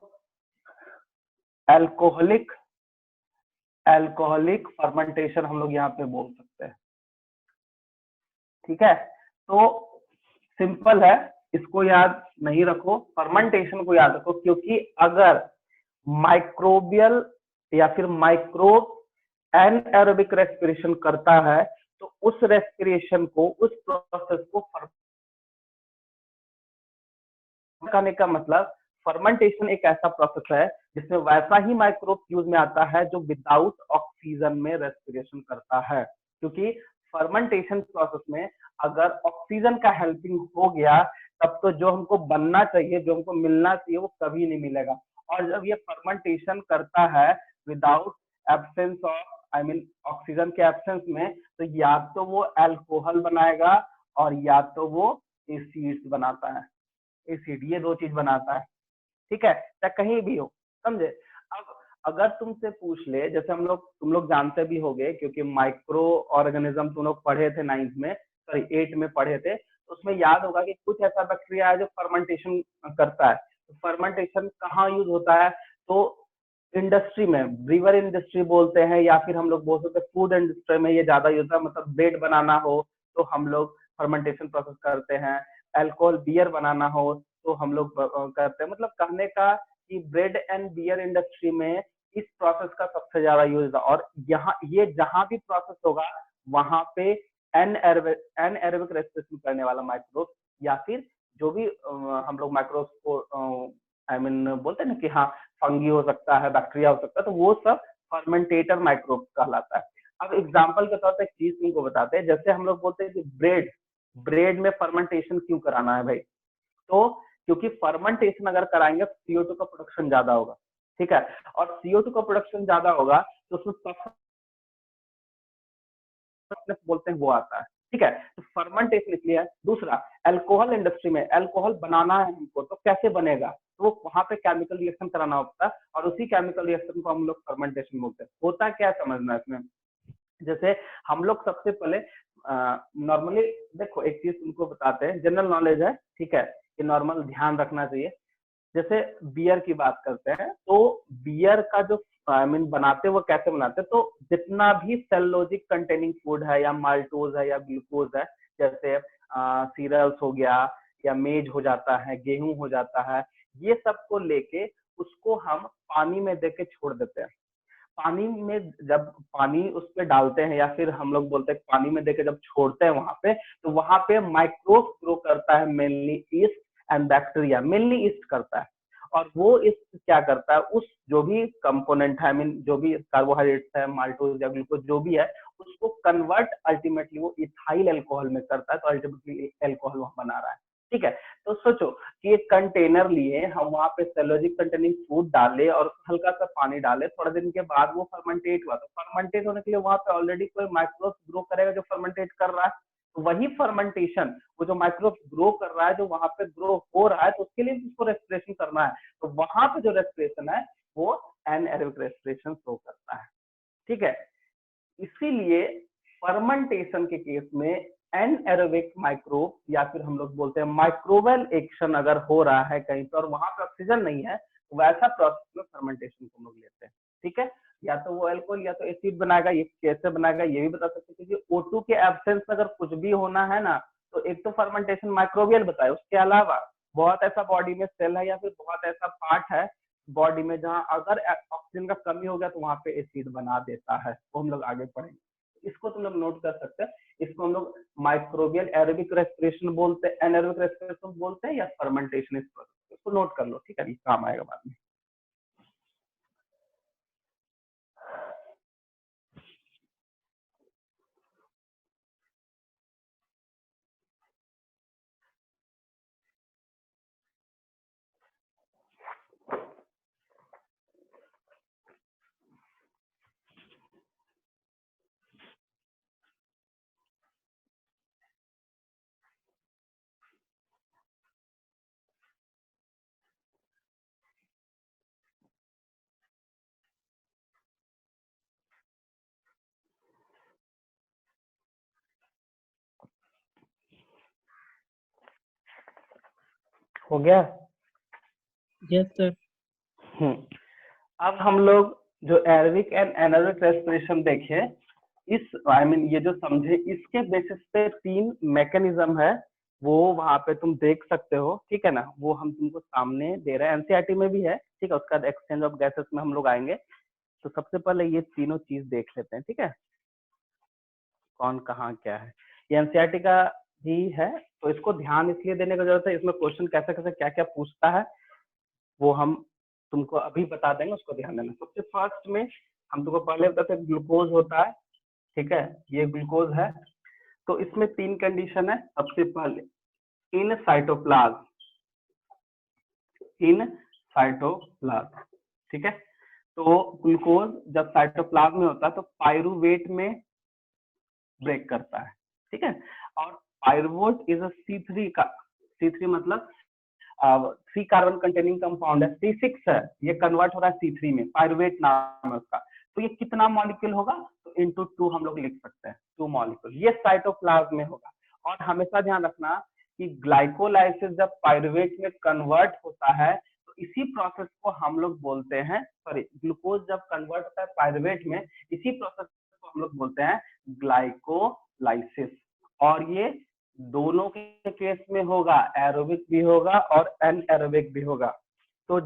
एल्कोहलिक फर्मेंटेशन हम लोग यहाँ पे बोल सकते हैं। ठीक है, तो सिंपल है, इसको याद नहीं रखो, फर्मेंटेशन को याद रखो, क्योंकि अगर माइक्रोबियल या फिर माइक्रोब एनएरोबिक रेस्पिरेशन करता है तो उस रेस्पिरेशन को, उस प्रोसेस को करने का मतलब फर्मेंटेशन एक ऐसा प्रोसेस है जिसमें वैसा ही माइक्रोब यूज में आता है जो विदाउट ऑक्सीजन में रेस्पिरेशन करता है। क्योंकि फर्मेंटेशन प्रोसेस में अगर ऑक्सीजन का हेल्पिंग हो गया तब तो जो हमको बनना चाहिए, जो हमको मिलना चाहिए, वो कभी नहीं मिलेगा। और जब ये फर्मेंटेशन करता है without absence of, I mean oxygen के एब्सेंस में, तो या तो वो अल्कोहल बनाएगा और या तो वो एसिड्स बनाता है, एसिड, ये दो चीज बनाता है। ठीक है, चाहे कहीं भी हो, समझे। अब अगर तुमसे पूछ ले, जैसे तुम लोग जानते भी होगे क्योंकि माइक्रो ऑर्गेनिज्म तुम लोग पढ़े थे 9th में, सॉरी 8 में पढ़े थे, तो उसमें याद होगा कि कुछ ऐसा बैक्टीरिया है जो फर्मेंटेशन करता है। तो फर्मेंटेशन कहाँ यूज होता है? तो इंडस्ट्री में, ब्रीवर इंडस्ट्री बोलते हैं, या फिर हम लोग बोल सकते हैं फूड इंडस्ट्री में ये ज्यादा यूज होता है। मतलब ब्रेड बनाना हो तो हम लोग फर्मेंटेशन प्रोसेस करते हैं, अल्कोहल बियर बनाना हो तो हम लोग करते हैं। मतलब कहने का कि ब्रेड एंड बियर इंडस्ट्री में इस प्रोसेस का सबसे ज्यादा यूज है। और यहाँ ये जहां भी प्रोसेस होगा वहां पे एनएरोबिक रेस्पिरेशन करने वाला माइक्रोब या फिर जो भी हम लोग माइक्रोब्स को आई मीन बोलते हैं ना कि हाँ फंगी हो सकता है, बैक्टीरिया हो सकता है, तो वो सब फर्मेंटेटर माइक्रोब कहलाता है। अब एग्जांपल के तौर पर एक चीज तुमको बताते हैं, जैसे हम लोग बोलते हैं कि ब्रेड में फर्मेंटेशन क्यों कराना है भाई? तो क्योंकि फर्मेंटेशन अगर कराएंगे CO2 का प्रोडक्शन ज्यादा होगा। ठीक है, और CO2 का प्रोडक्शन ज्यादा होगा तो उसमें बोलते हैं वो आता है। ठीक है, तो फर्मेंटेशन इसलिए है। दूसरा, अल्कोहल इंडस्ट्री में अल्कोहल बनाना है हमको, तो कैसे बनेगा? तो वहां पे केमिकल रिएक्शन कराना होता है और उसी केमिकल रिएक्शन को हम लोग फर्मेंटेशन बोलते हैं। होता क्या समझना है इसमें, जैसे हम लोग सबसे पहले नॉर्मली देखो, एक चीज तुमको बताते हैं, जनरल नॉलेज है, ठीक है, ये नॉर्मल ध्यान रखना चाहिए। जैसे बियर की बात करते हैं तो बियर का जो आई मीन बनाते वो कैसे बनाते हैं, तो जितना भी सेलुलोजिक कंटेनिंग फूड है या माल्टोज है या ग्लूकोज है, जैसे सीरियल्स हो गया या मेज हो जाता है, गेहूं हो जाता है, ये सब को लेके उसको हम पानी में देके छोड़ देते हैं। पानी में जब पानी उस पर डालते हैं या फिर हम लोग बोलते हैं पानी में देके जब छोड़ते हैं वहां पे, तो वहां पे माइक्रोब ग्रो करता है, mainly east and bacteria, mainly east करता है। और वो ईस्ट क्या करता है, उस जो भी कंपोनेंट है, आई मीन जो भी कार्बोहाइड्रेट्स है, माल्टोज या ग्लूकोज जो भी है, उसको कन्वर्ट अल्टीमेटली वो इथाइल अल्कोहल में करता है, तो अल्टीमेटली अल्कोहल वहां बना रहा है। ठीक है, तो सोचो कि एक कंटेनर लिए, हम वहां पे सेलुलोजिक कंटेनिंग फूड डाले और हल्का सा पानी डाले, थोड़ा दिन के बाद वो फर्मेंटेट हुआ, तो फर्मेंटेट होने के लिए वहां पे ऑलरेडी कोई माइक्रोब ग्रो करेगा जो फर्मेंटेट कर रहा है। तो वही फर्मेंटेशन, वो जो माइक्रोब ग्रो कर रहा है, जो वहां पे ग्रो हो रहा है, तो उसके लिए उसको रेस्पिरेशन करना है, तो वहां पे जो रेस्पिरेशन है वो एनएरोबिक रेस्पिरेशन शो करता है। ठीक है, इसीलिए फर्मेंटेशन के केस में एनएरोबिक माइक्रोब या फिर हम लोग बोलते हैं माइक्रोवेल एक्शन अगर हो रहा है कहीं पर और वहां पे ऑक्सीजन नहीं है, तो वैसा प्रोसेस में फर्मेंटेशन को हम लोग लेते हैं। ठीक है, या तो वो अल्कोहल या तो एसिड बनाएगा, ये कैसे बनाएगा ये भी बता सकते हैं, क्योंकि O2 के एब्सेंस में अगर कुछ भी होना है ना, तो एक तो फर्मेंटेशन माइक्रोबियल बताए, उसके अलावा बहुत ऐसा बॉडी में सेल है या फिर बहुत ऐसा पार्ट है बॉडी में जहाँ अगर ऑक्सीजन का कमी हो गया तो वहां पे एसिड बना देता है, वो हम लोग आगे पढ़ेंगे। इसको तुम लोग नोट कर सकते हैं। इसको हम लोग माइक्रोबियल एरोबिक रेस्पिरेशन बोलते हैं, एनारोबिक रेस्पिरेशन बोलते हैं, या फर्मेंटेशन। इसको नोट कर लो, ठीक है, ये काम आएगा बाद में। हो गया? Yes, sir. अब हम लोग जो एरोबिक एंड एनारोबिक रेस्पिरेशन देखे, इस ये जो समझे, इसके बेसिस पे 3 मैकेनिज्म है, वो वहां पे तुम देख सकते हो, ठीक है ना। वो हम तुमको सामने दे रहे हैं, एनसीईआरटी में भी है, ठीक है। उसका एक्सचेंज ऑफ गैसेस में हम लोग आएंगे। तो सबसे पहले ये तीनों चीज देख लेते हैं, ठीक है, कौन कहाँ क्या है। ये एनसीईआरटी का ही है, तो इसको ध्यान इसलिए देने की जरूरत है, इसमें क्वेश्चन कैसे कैसे क्या क्या पूछता है वो हम तुमको अभी बता देंगे, उसको ध्यान देना। सबसे फर्स्ट में हम तुमको पहले बताते हैं ग्लूकोज होता है, ठीक है, ये ग्लूकोज है। तो इसमें 3 कंडीशन है। सबसे पहले इन साइटोप्लाज्म, ठीक है। तो ग्लूकोज जब साइटोप्लाज्म में होता है तो पाइरूवेट में ब्रेक करता है, ठीक है। और पाइरूवेट इज अ C3 का, C3 मतलब 3 कार्बन कंटेनिंग कंपाउंड है, C6 है, ये कन्वर्ट हो रहा है C3 में, पाइरूवेट नाम है उसका। तो ये कितना मॉलिक्यूल होगा, तो इनटू 2 हम लोग लिख सकते हैं, 2 मॉलिक्यूल। ये साइटोप्लाज्म में होगा। और हमेशा ध्यान रखना कि ग्लाइकोलाइसिस जब पाइरूवेट में कन्वर्ट होता है तो इसी प्रोसेस को हम लोग बोलते हैं, सॉरी, ग्लूकोज जब कन्वर्ट होता है पाइरूवेट में, इसी प्रोसेस को हम लोग बोलते हैं ग्लाइकोलाइसिस। और ये दोनों के केस में होगा, एरोबिक भी होगा और एनएरोबिक भी होगा। तो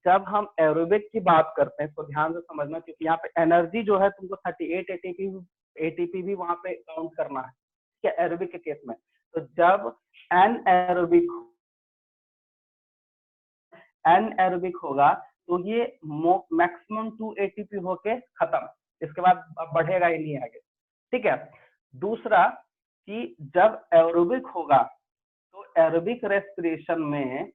जब हम एरोबिक की बात करते हैं तो ध्यान से समझना, क्योंकि यहाँ पे एनर्जी जो है तुमको 38 एटीपी भी वहां पे काउंट करना है, ठीक है, एरोबिक के केस में। तो जब एनएरोबिक होगा तो ये मैक्सिमम 2 एटीपी होके खत्म, इसके बाद अब बढ़ेगा ही नहीं आगे, ठीक है। दूसरा कि जब एरोबिक होगा तो एरोबिक रेस्पिरेशन में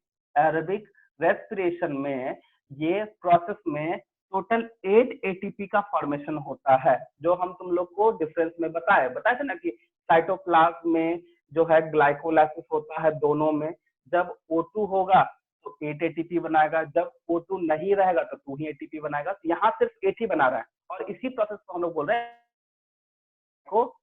ये प्रोसेस में टोटल 8 एटीपी का फॉर्मेशन होता है, जो हम तुम लोग को डिफरेंस में बताए थे ना, कि साइटोप्लाज्म में जो है ग्लाइकोलाइसिस होता है दोनों में। जब O2 होगा तो 8 एटीपी बनाएगा, जब O2 नहीं रहेगा तो 2 ही एटीपी बनाएगा। तो यहाँ सिर्फ 8 ही बना रहा है, और इसी प्रोसेस को हम लोग बोल रहे हैं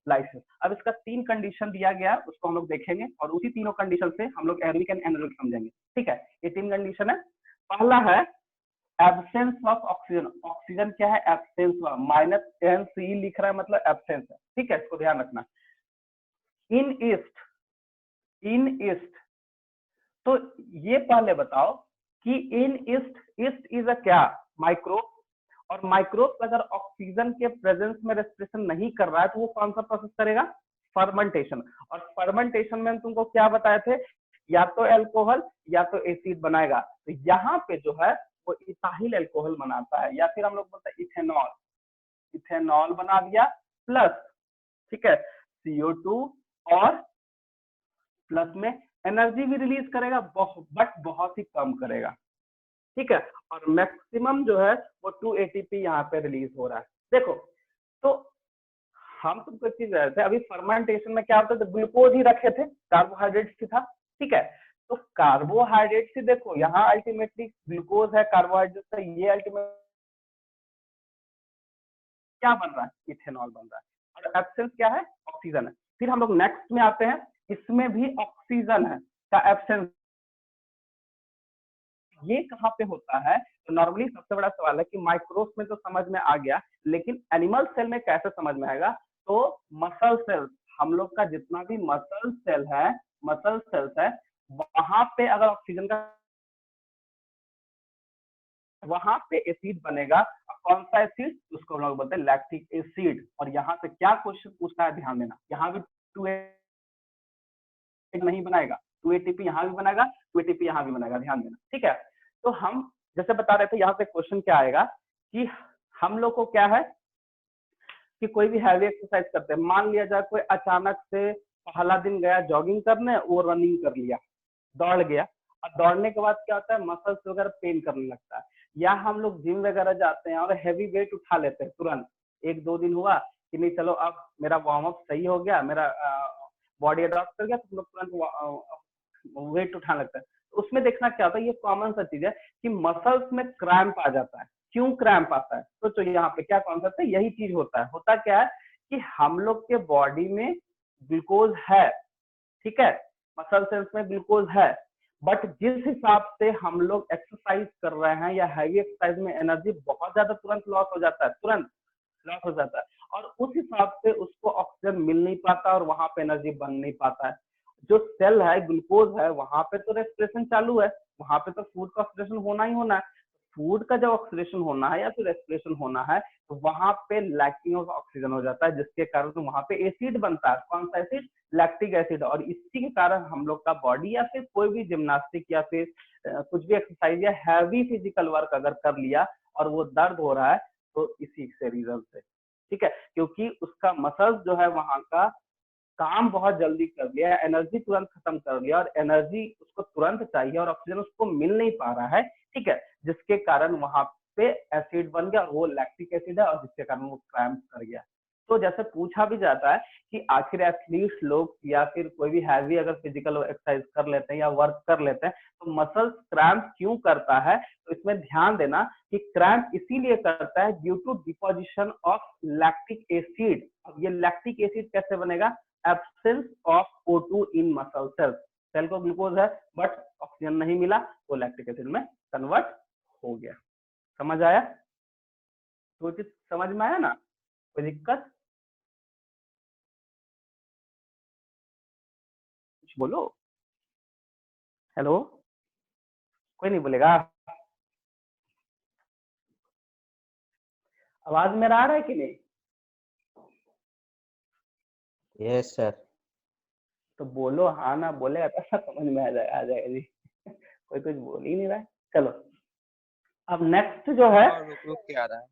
लाइसिस। अब इसका 3 कंडीशन दिया गया, उसको हम लोग देखेंगे, और उसी तीनों कंडीशन से हम लोग एरोबिक एंड एनारोबिक समझेंगे, ठीक है। ये 3 कंडीशन है। पहला है एब्सेंस ऑफ ऑक्सीजन। ऑक्सीजन क्या है, एब्सेंस ऑफ, -NC लिख रहा है मतलब एब्सेंस है, ठीक है, इसको ध्यान रखना। इन ईस्ट, तो ये पहले बताओ कि इन ईस्ट इज अ क्या, माइक्रोब। और माइक्रोब अगर ऑक्सीजन के प्रेजेंस में रेस्पिरेशन नहीं कर रहा है तो वो कौन सा प्रोसेस करेगा, फर्मेंटेशन। और फर्मेंटेशन में हम तुमको क्या बताए थे, या तो अल्कोहल या तो एसिड बनाएगा। तो यहाँ पे जो है वो इथाइल अल्कोहल बनाता है, या फिर हम लोग बोलते हैं इथेनॉल बना दिया, प्लस, ठीक है, CO2, और प्लस में एनर्जी भी रिलीज करेगा, बट बहुत ही कम करेगा, ठीक है। और मैक्सिमम जो है वो 2 एटीपी यहाँ पे रिलीज हो रहा है। देखो, तो हम तुमको एक चीज रहे थे, अभी फर्मेंटेशन में क्या होता है, तो ग्लूकोज ही रखे थे, कार्बोहाइड्रेट ही था, ठीक है। तो कार्बोहाइड्रेट से देखो यहाँ अल्टीमेटली ग्लूकोज है, कार्बोहाइड्रेट से ये अल्टीमेटली क्या बन रहा है, इथेनॉल बन रहा है। और एब्सेंस क्या है, ऑक्सीजन है। फिर हम लोग नेक्स्ट में आते हैं, इसमें भी ऑक्सीजन है का एब्सेंस, ये कहाँ पे होता है। तो नॉर्मली सबसे बड़ा सवाल है कि माइक्रोब्स में तो समझ में आ गया, लेकिन एनिमल सेल में कैसे समझ में आएगा। तो मसल सेल्स, हम लोग का जितना भी मसल सेल्स है, वहां पे अगर ऑक्सीजन का वहां पे एसिड बनेगा। कौन सा एसिड? उसको हम लोग बोलते हैं लैक्टिक एसिड। और यहाँ से क्या क्वेश्चन पूछना है, ध्यान देना, यहाँ भी 2 नहीं बनाएगा, 2 एटीपी यहाँ भी बनाएगा, 2 एटीपी यहाँ भी बनाएगा, ध्यान देना, ठीक है। तो हम जैसे बता रहे थे, यहाँ पे क्वेश्चन क्या आएगा कि हम लोग को क्या है कि कोई भी हैवी एक्सरसाइज करते हैं, मान लिया जाए कोई अचानक से पहला दिन गया जॉगिंग करने, वो रनिंग कर लिया, दौड़ गया, और दौड़ने के बाद क्या होता है, मसल्स वगैरह पेन करने लगता है। या हम लोग जिम वगैरह जाते हैं और हैवी वेट उठा लेते हैं तुरंत, 1-2 दिन हुआ कि नहीं चलो अब मेरा वार्म अप सही हो गया, मेरा बॉडी अडॉप्ट कर गया, तो हम लोग तुरंत वेट उठाने लगता है। तो उसमें देखना क्या होता है, ये कॉमन सा चीज है कि मसल्स में क्रैम्प आ जाता है। क्यों क्रैम्प आता है? तो यहाँ पे क्या कॉन्सेप्ट है, यही चीज होता है। होता क्या है कि हम लोग के बॉडी में ग्लूकोज है, ठीक है, मसल सेल्स में ग्लूकोज है, बट जिस हिसाब से हम लोग एक्सरसाइज कर रहे हैं या हैवी एक्सरसाइज में एनर्जी बहुत ज्यादा तुरंत लॉस हो जाता है, तुरंत लॉस हो जाता है, और उस हिसाब से उसको ऑक्सीजन मिल नहीं पाता और वहां पे एनर्जी बन नहीं पाता है। जो सेल है, ग्लूकोज है, वहां पे तो रेस्पिरेशन चालू है, वहां पे तो फूड का ऑक्सीडेशन होना ही होना है। फूड का जब ऑक्सीडेशन होना है या फिर रेस्पिरेशन होना है, तो वहां पे लैकिंग ऑफ ऑक्सीजन हो जाता है, जिसके कारण वहां पे एसिड बनता है। कौन सा एसिड? Lactic acid. और इसी के कारण हम लोग का बॉडी या फिर कोई भी जिम्नास्टिक या फिर कुछ भी एक्सरसाइज या हैवी फिजिकल वर्क अगर कर लिया और वो दर्द हो रहा है, तो इसी से रीजन से, ठीक है, क्योंकि उसका मसल्स जो है वहां का काम बहुत जल्दी कर लिया, एनर्जी तुरंत खत्म कर लिया, और एनर्जी उसको तुरंत चाहिए और ऑक्सीजन उसको मिल नहीं पा रहा है, ठीक है, जिसके कारण वहां पे एसिड बन गया और वो लैक्टिक एसिड है, और जिसके कारण वो क्रैम्प कर गया। तो जैसे पूछा भी जाता है कि आखिर एथलीट्स लोग या फिर कोई भी हैवी अगर फिजिकल एक्सरसाइज कर लेते हैं या वर्क कर लेते हैं, तो मसल्स क्रैम्प क्यों करता है? तो इसमें ध्यान देना कि क्रैम्प इसीलिए करता है due to deposition of lactic acid. अब ये लैक्टिक एसिड कैसे बनेगा? Absence of O2 in muscle cells. Cell को ग्लूकोज है बट ऑक्सीजन नहीं मिला, वो लैक्टिक एसिड में कन्वर्ट हो गया। समझ आया? तो चीज समझ में आया ना? कोई दिक्कत? कुछ बोलो। हेलो, कोई नहीं बोलेगा? आवाज मेरा आ रहा है कि नहीं? Yes sir. तो बोलो, हाँ ना बोलेगा तो समझ में आ जाएगा जी। कोई कुछ बोल ही नहीं रहा है। चलो, अब नेक्स्ट जो है, रुक रुक के आ रहा है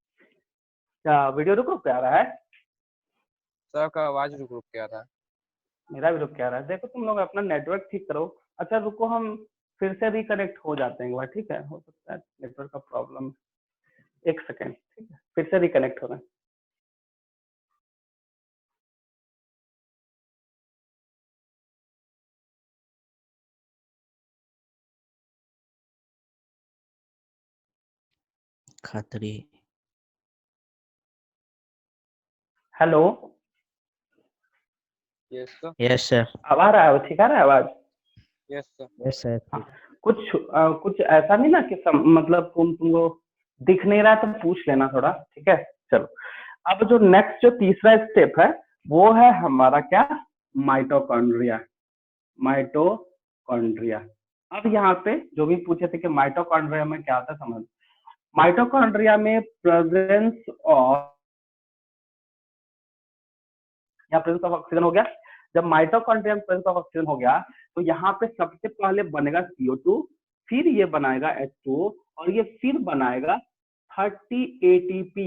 क्या वीडियो रुक रुक के आ रहा है? सर का आवाज रुक रुक के आ रहा है। मेरा भी रुक के आ रहा है। देखो तुम लोग अपना नेटवर्क ठीक करो। अच्छा रुको, हम फिर से रिकनेक्ट हो जाते हैं एक बार, ठीक है? हो सकता है नेटवर्क का प्रॉब्लम। एक सेकेंड, ठीक है, फिर से रिकनेक्ट हो रहे हैं। Khatri. Hello, yes sir. Yes sir. अब आ रहा है? ठीक आ रहा है आवाज? Yes sir. Yes sir. कुछ ऐसा नहीं ना कि मतलब तुमको दिख नहीं रहा है तो पूछ लेना थोड़ा, ठीक है? चलो, अब जो नेक्स्ट जो तीसरा स्टेप है वो है हमारा क्या? माइटोकॉन्ड्रिया। माइटोकॉन्ड्रिया। अब यहाँ पे जो भी पूछे थे कि माइटोकॉन्ड्रिया में क्या होता है, समझ। माइटोकॉन्ड्रिया में प्रेजेंस ऑफ या प्रेजेंस ऑफ ऑक्सीजन हो गया। जब माइटोकॉन्ड्रिया में प्रेजेंस ऑफ ऑक्सीजन हो गया, तो यहाँ पे सबसे पहले बनेगा CO2, फिर ये बनाएगा H2O, और ये फिर बनाएगा 30 ATP।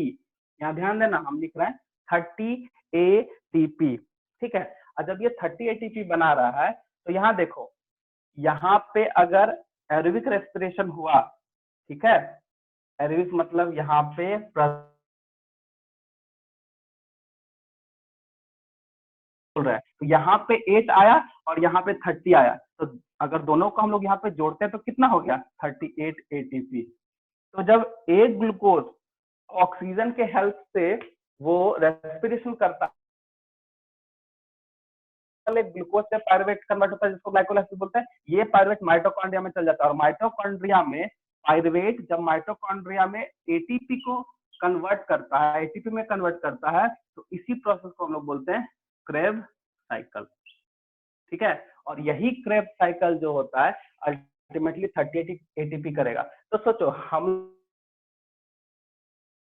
यहाँ ध्यान देना, हम लिख रहे हैं 30 ATP, ठीक है? और जब ये 30 ATP बना रहा है, तो यहाँ देखो, यहाँ पे अगर एरोबिक रेस्पिरेशन हुआ, ठीक है, एरोबिक मतलब यहाँ पे रहा है, तो यहाँ पे 8 आया और यहाँ पे 30 आया, तो अगर दोनों को हम लोग यहाँ पे जोड़ते हैं तो कितना हो गया? 38 ATP। तो जब एक ग्लूकोज ऑक्सीजन के हेल्प से वो रेस्पिरेशन करता है, ग्लूकोज से पायरुवेट कन्वर्ट होता है, जिसको ग्लाइकोलाइसिस बोलते हैं। ये पायरुवेट माइटोकॉन्ड्रिया में चल जाता है, और माइटोकॉन्ड्रिया में पायरुवेट जब माइटोकॉन्ड्रिया में एटीपी को कन्वर्ट करता है, एटीपी में कन्वर्ट करता है, तो इसी प्रोसेस को हम लोग बोलते हैं क्रेब साइकिल, ठीक है? और यही क्रेब साइकिल जो होता है अल्टीमेटली 30 ATP करेगा। तो सोचो, हम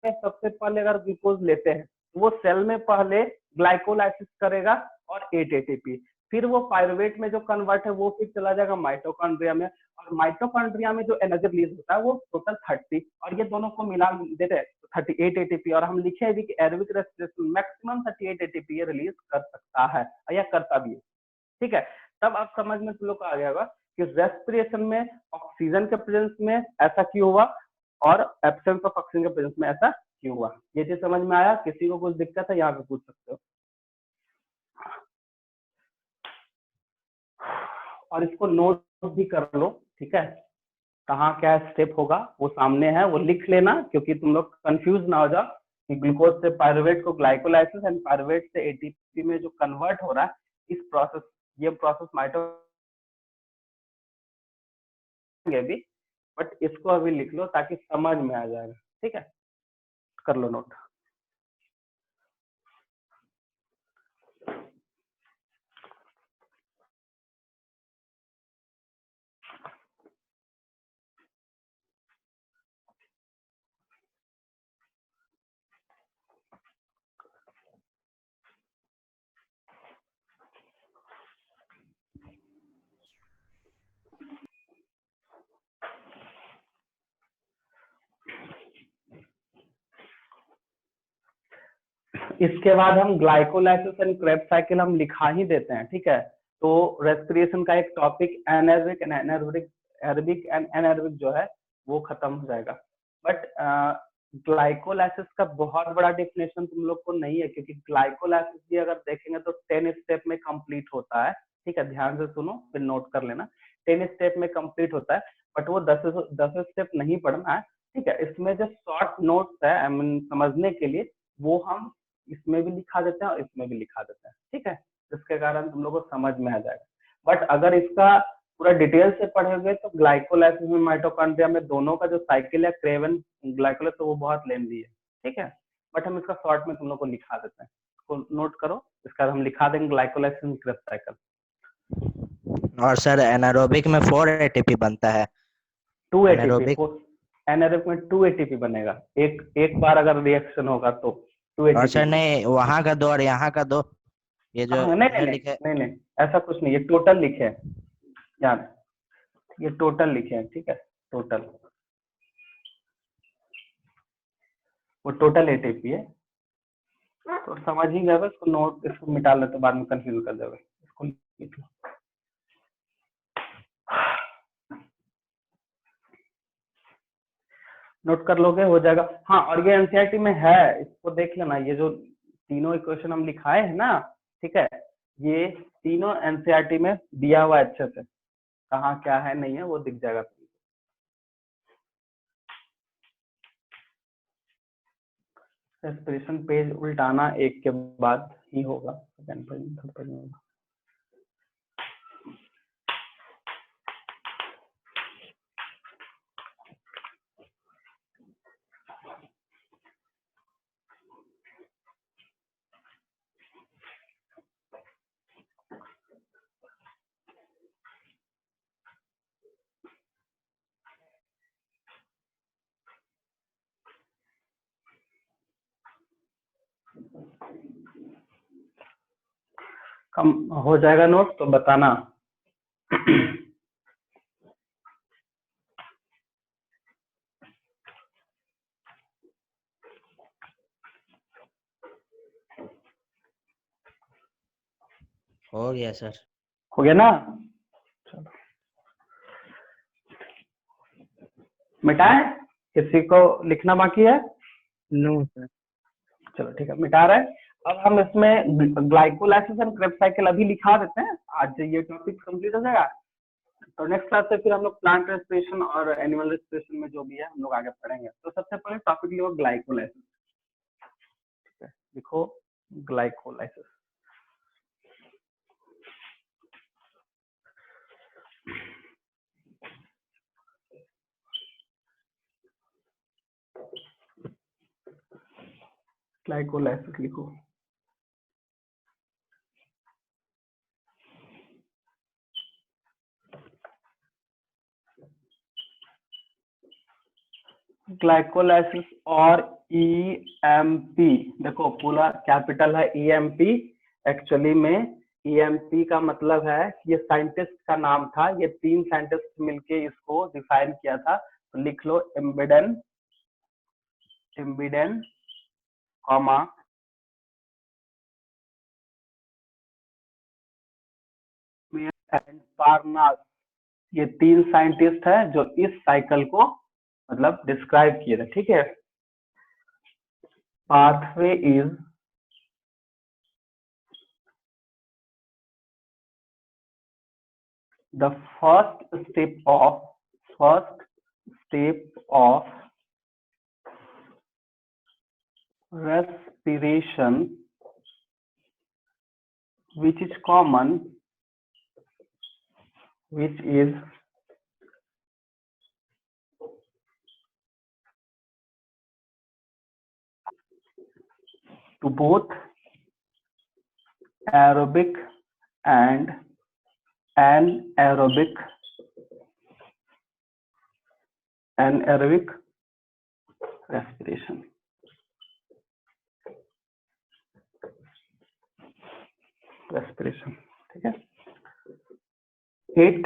में सबसे पहले अगर ग्लूकोज लेते हैं तो वो सेल में पहले ग्लाइकोलाइसिस करेगा और 8 एटीपी, फिर वो पायरुवेट में जो कन्वर्ट है वो फिर चला जाएगा माइटोकॉन्ड्रिया में, और माइटोकॉन्ड्रिया में जो एनर्जी रिलीज होता है वो टोटल 30, और ये दोनों को मिला देते हैं 38 एटीपी, और हम लिखे भी कि एरोबिक रेस्पिरेशन मैक्सिमम 38 एटीपी ये रिलीज कर सकता है या करता भी है। ठीक है, तब आप समझ में तुम लोग को आ गया होगा कि रेस्पिरेशन में ऑक्सीजन के प्रेजेंस में ऐसा क्यों हुआ और एब्सेंस ऑफ ऑक्सीजन के प्रेजेंस में ऐसा क्यों हुआ। ये चीज समझ में आया? किसी को कुछ दिक्कत है यहाँ पे पूछ सकते हो। और इसको नोट भी कर लो, ठीक है, कहाँ क्या स्टेप होगा वो सामने है, वो लिख लेना, क्योंकि तुम लोग कंफ्यूज ना हो जाओ कि ग्लूकोज से पायरुवेट को ग्लाइकोलाइसिस एंड पायरुवेट से एटीपी में जो कन्वर्ट हो रहा है, इस प्रोसेस, ये प्रोसेस माइटो भी, बट इसको अभी लिख लो ताकि समझ में आ जाएगा। ठीक है, कर लो नोट। इसके बाद हम ग्लाइकोलाइसिस एंड क्रेब्स साइकिल हम लिखा ही देते हैं। ठीक है, तो रेस्पिरेशन का एक topic anaerobic and anaerobic, aerobic and anaerobic जो है वो खत्म हो जाएगा। बट ग्लाइकोलाइसिस का बहुत बड़ा डेफिनेशन तुम लोग को नहीं है, क्योंकि ग्लाइकोलाइसिस भी अगर देखेंगे तो 10 स्टेप में कंप्लीट होता है। ठीक है, ध्यान से सुनो फिर नोट कर लेना, 10 स्टेप में कंप्लीट होता है, बट वो 10 स्टेप नहीं पढ़ना है। ठीक है, इसमें जो शॉर्ट नोट्स है आई मीन समझने के लिए, वो हम इसमें भी लिखा देते हैं और इसमें भी लिखा देते हैं। ठीक है, जिसके कारण तुम लोग को समझ में आ जाएगा। बट अगर इसका पूरा डिटेल से पढ़ोगे तो ग्लाइकोलाइसिस में माइटोकॉन्ड्रिया में दोनों का जो साइकिल है क्रेवन ग्लाइकोलाइसिस, तो वो बहुत लेंथी है। ठीक है, बट हम इसका शॉर्ट में तुम लोग को लिखा देते हैं, इसको नोट करो, इसका हम लिखा देंगे ग्लाइकोलाइसिस एंड क्रेब्स साइकिल। और सर एनारोबिक में 4 एटीपी बनता है। 2 एटीपी, एनारोबिक एनारोबिक में 2 एटीपी बनेगा, एक बार अगर रिएक्शन होगा तो 2 और सर एटीपी। नहीं, वहां का 2 और यहाँ का 2, ये जो हाँ, नहीं नहीं इधर नहीं लिखे। नहीं नहीं, ऐसा कुछ नहीं, ये टोटल लिखे हैं यार, ये टोटल लिखे हैं। ठीक है, टोटल, वो टोटल एटीपी है, तो समझ ही गए। इसको नोट, इसको मिटा ले तो बाद में कंफ्यूज कर देगा, इसको लिख लो। नोट कर लोगे, हो जाएगा। हाँ, और ये एनसीईआरटी में है, इसको देख लेना, ये जो तीनों इक्वेशन हम लिखाए हैं ना, ठीक है, ये तीनों एनसीईआरटी में दिया हुआ है अच्छे से, कहाँ क्या है नहीं है वो दिख जाएगा। रेस्पिरेशन पेज उल्टाना एक के बाद ही होगा, सेकंड पेज में, थर्ड पेज में होगा। कम हो जाएगा नोट तो बताना। हो गया सर। हो गया ना? चलो मिटाए, किसी को लिखना बाकी है? No sir. चलो ठीक है, मिटा रहे हैं। अब हम इसमें ग्लाइकोलाइसिस एंड क्रेब्स साइकिल अभी लिखा देते हैं, आज ये टॉपिक कंप्लीट हो जाएगा। तो नेक्स्ट क्लास से फिर हम लोग प्लांट रेस्पिरेशन और एनिमल रेस्पिरेशन में जो भी है हम लोग आगे पढ़ेंगे। तो सबसे पहले टॉपिक लिखो ग्लाइकोलाइसिस। ठीक है, लिखो ग्लाइकोलाइसिस। ग्लाइकोलाइसिस लिखो। ग्लाइकोलाइसिस और ईएमपी, देखो पूरा कैपिटल है ईएमपी। एक्चुअली में ईएमपी का मतलब है कि ये साइंटिस्ट का नाम था, ये 3 साइंटिस्ट मिलके इसको डिफाइन किया था। तो लिख लो एम्बिडेन कॉमा एंड पार्नास, ये 3 साइंटिस्ट है जो इस साइकिल को मतलब डिस्क्राइब किए थे। ठीक है, pathway is the first step of respiration which is common, which is to both aerobic and anaerobic respiration। ठीक है, it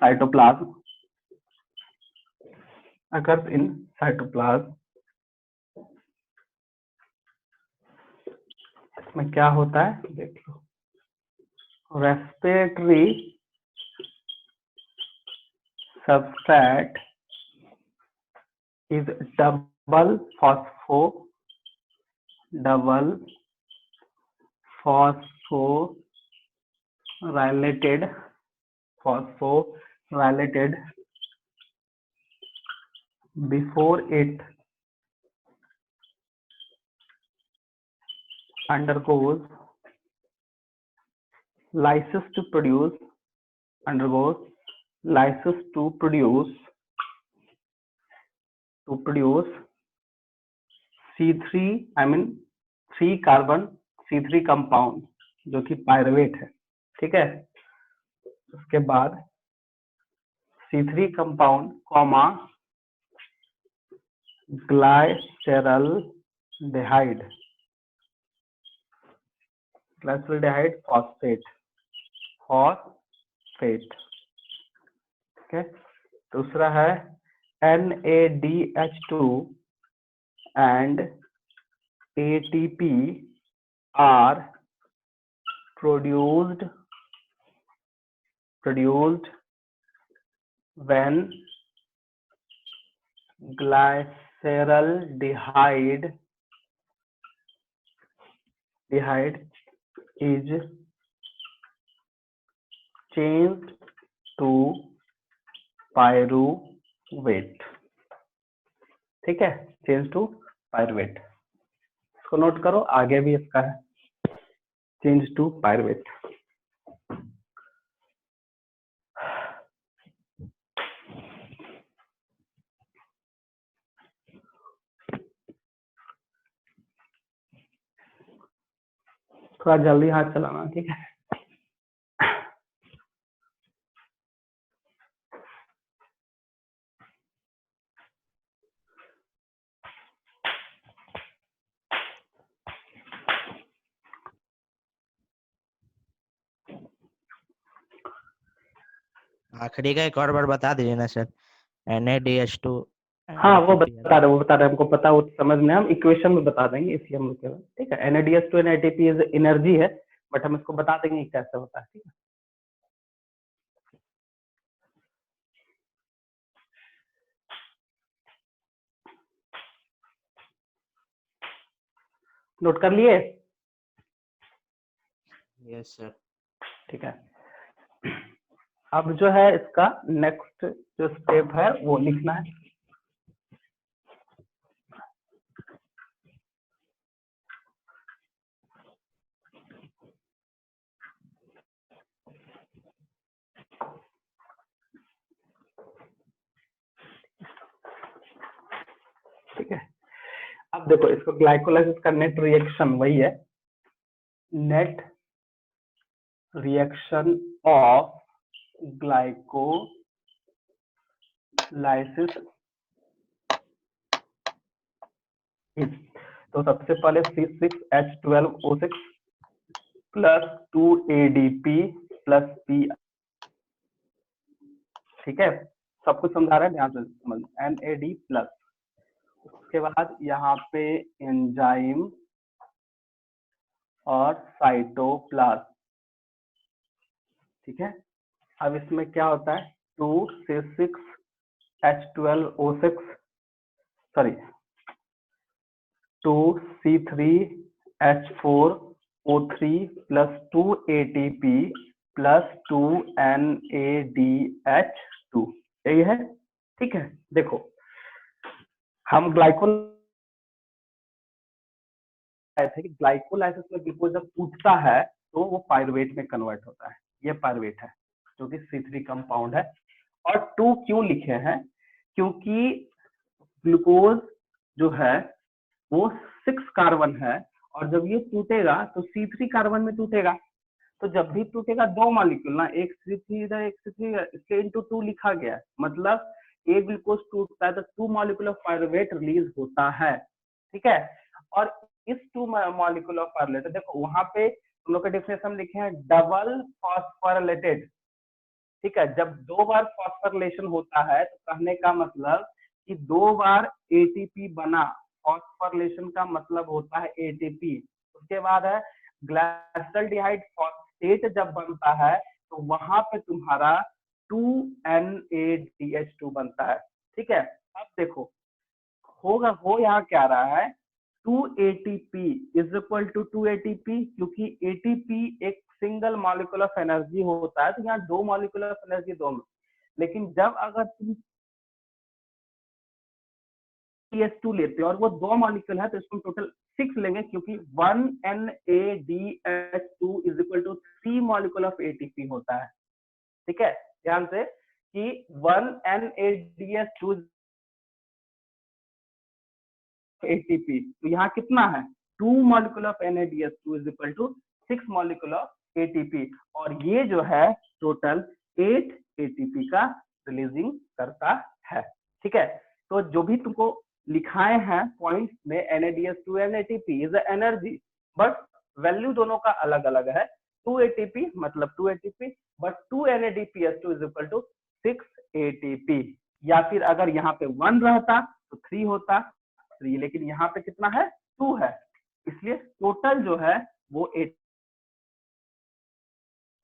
cytoplasm occurs in cytoplasm। इसमें क्या होता है देख लो, respiratory substrate is double phosphorylated before it undergoes lysis to produce C3, I mean 3 carbon C3 compound जो कि pyruvate है। ठीक है, उसके बाद C3 कंपाउंड कॉमा ग्लाइसेरल्डेहाइड फॉस्फेट। ठीक है, दूसरा है NADH2 and ATP are produced when glyceraldehyde is changed to pyruvate। ठीक है, चेंज टू पायरुवेट, इसको नोट करो, आगे भी इसका है चेंज टू पायरुवेट। थोड़ा जल्दी हाथ चलाना, ठीक है। आखिरी का एक और बार बता दीजिए ना सर, NADH2। हाँ वो बता रहे हमको पता, वो समझ में हम इक्वेशन में बता देंगे, इसलिए हम लोग ठीक है। NADH2 and ATP is energy है, बट हम इसको बता देंगे कैसे होता है। ठीक है, नोट कर लिए? Yes sir. ठीक है, अब जो है इसका नेक्स्ट जो स्टेप है वो लिखना है। ठीक है, अब देखो इसको ग्लाइकोलाइसिस का नेट रिएक्शन वही है, net reaction of lysis is, तो सबसे पहले C6H12O6 plus 2ADP plus P, ठीक है, सब कुछ समझा रहे हैं, ध्यान से समझ, NAD प्लस। उसके बाद यहाँ पे एंजाइम और साइटोप्लाज्म, ठीक है। अब इसमें क्या होता है, 2C6H12O6 sorry 2C3H4O3 plus 2ATP plus 2NADH2, यही है, ठीक है। देखो हम ग्लाइकोलाइसिस में ग्लूकोज जब टूटता है तो वो पायरुवेट में कन्वर्ट होता है, ये पायरुवेट है जो कि C3 कंपाउंड है। और 2 क्यों लिखे हैं, क्योंकि ग्लूकोज जो है वो 6 कार्बन है, और जब ये टूटेगा तो C3 कार्बन में टूटेगा, तो जब भी टूटेगा 2 मॉलिक्यूल ना, एक C3 इधर एक C3 इसके इनटू 2 लिखा गया है, मतलब एक ग्लूकोज टूटता है तो 2 मॉलिक्यूल ऑफ पायरुवेट रिलीज होता है, ठीक है। और इस 2 मॉलिक्यूल ऑफ पायरुवेट, देखो वहां पे हम लोग का डेफिनेशन लिखे हैं डबल फॉस्फोरिलेटेड, ठीक है। जब 2 बार फॉस्फोरिलेशन होता है तो कहने का मतलब कि 2 बार ATP बना, फॉस्फोरिलेशन का मतलब होता है ATP। उसके बाद है ग्लाइसल्डिहाइड फॉस्फेट, जब बनता है तो वहां पे तुम्हारा 2NADH2 बनता है, ठीक है। अब देखो हो यहाँ क्या रहा है, 2ATP is equal to 2ATP, क्योंकि ATP एक सिंगल मॉलिक्यूल ऑफ एनर्जी होता है, तो यहाँ 2 मॉलिक्यूल ऑफ एनर्जी दोनों। लेकिन जब अगर तुम TS2 लेते हो और वो 2 मॉलिक्यूल है तो इसको टोटल 6 लेंगे, क्योंकि 1NADH2 is equal to 3 molecule of ATP होता है, ठीक है। ध्यान से कि 1NADH2 ATP, तो यहाँ कितना है, 2 molecule of NADH2 is equal to 6 molecule of ATP, और ये जो है टोटल 8 ATP का रिलीजिंग करता है, ठीक है। तो जो भी तुमको लिखाए हैं पॉइंट में NADH2 and ATP is energy, but value दोनों का अलग अलग है। 2 ATP मतलब 2 ATP, but 2 NADPH2 is equal to 6 ATP, या फिर अगर यहाँ पे 1 रहता तो 3 होता 3, लेकिन यहाँ पे कितना है, 2 है, इसलिए टोटल जो है वो 8।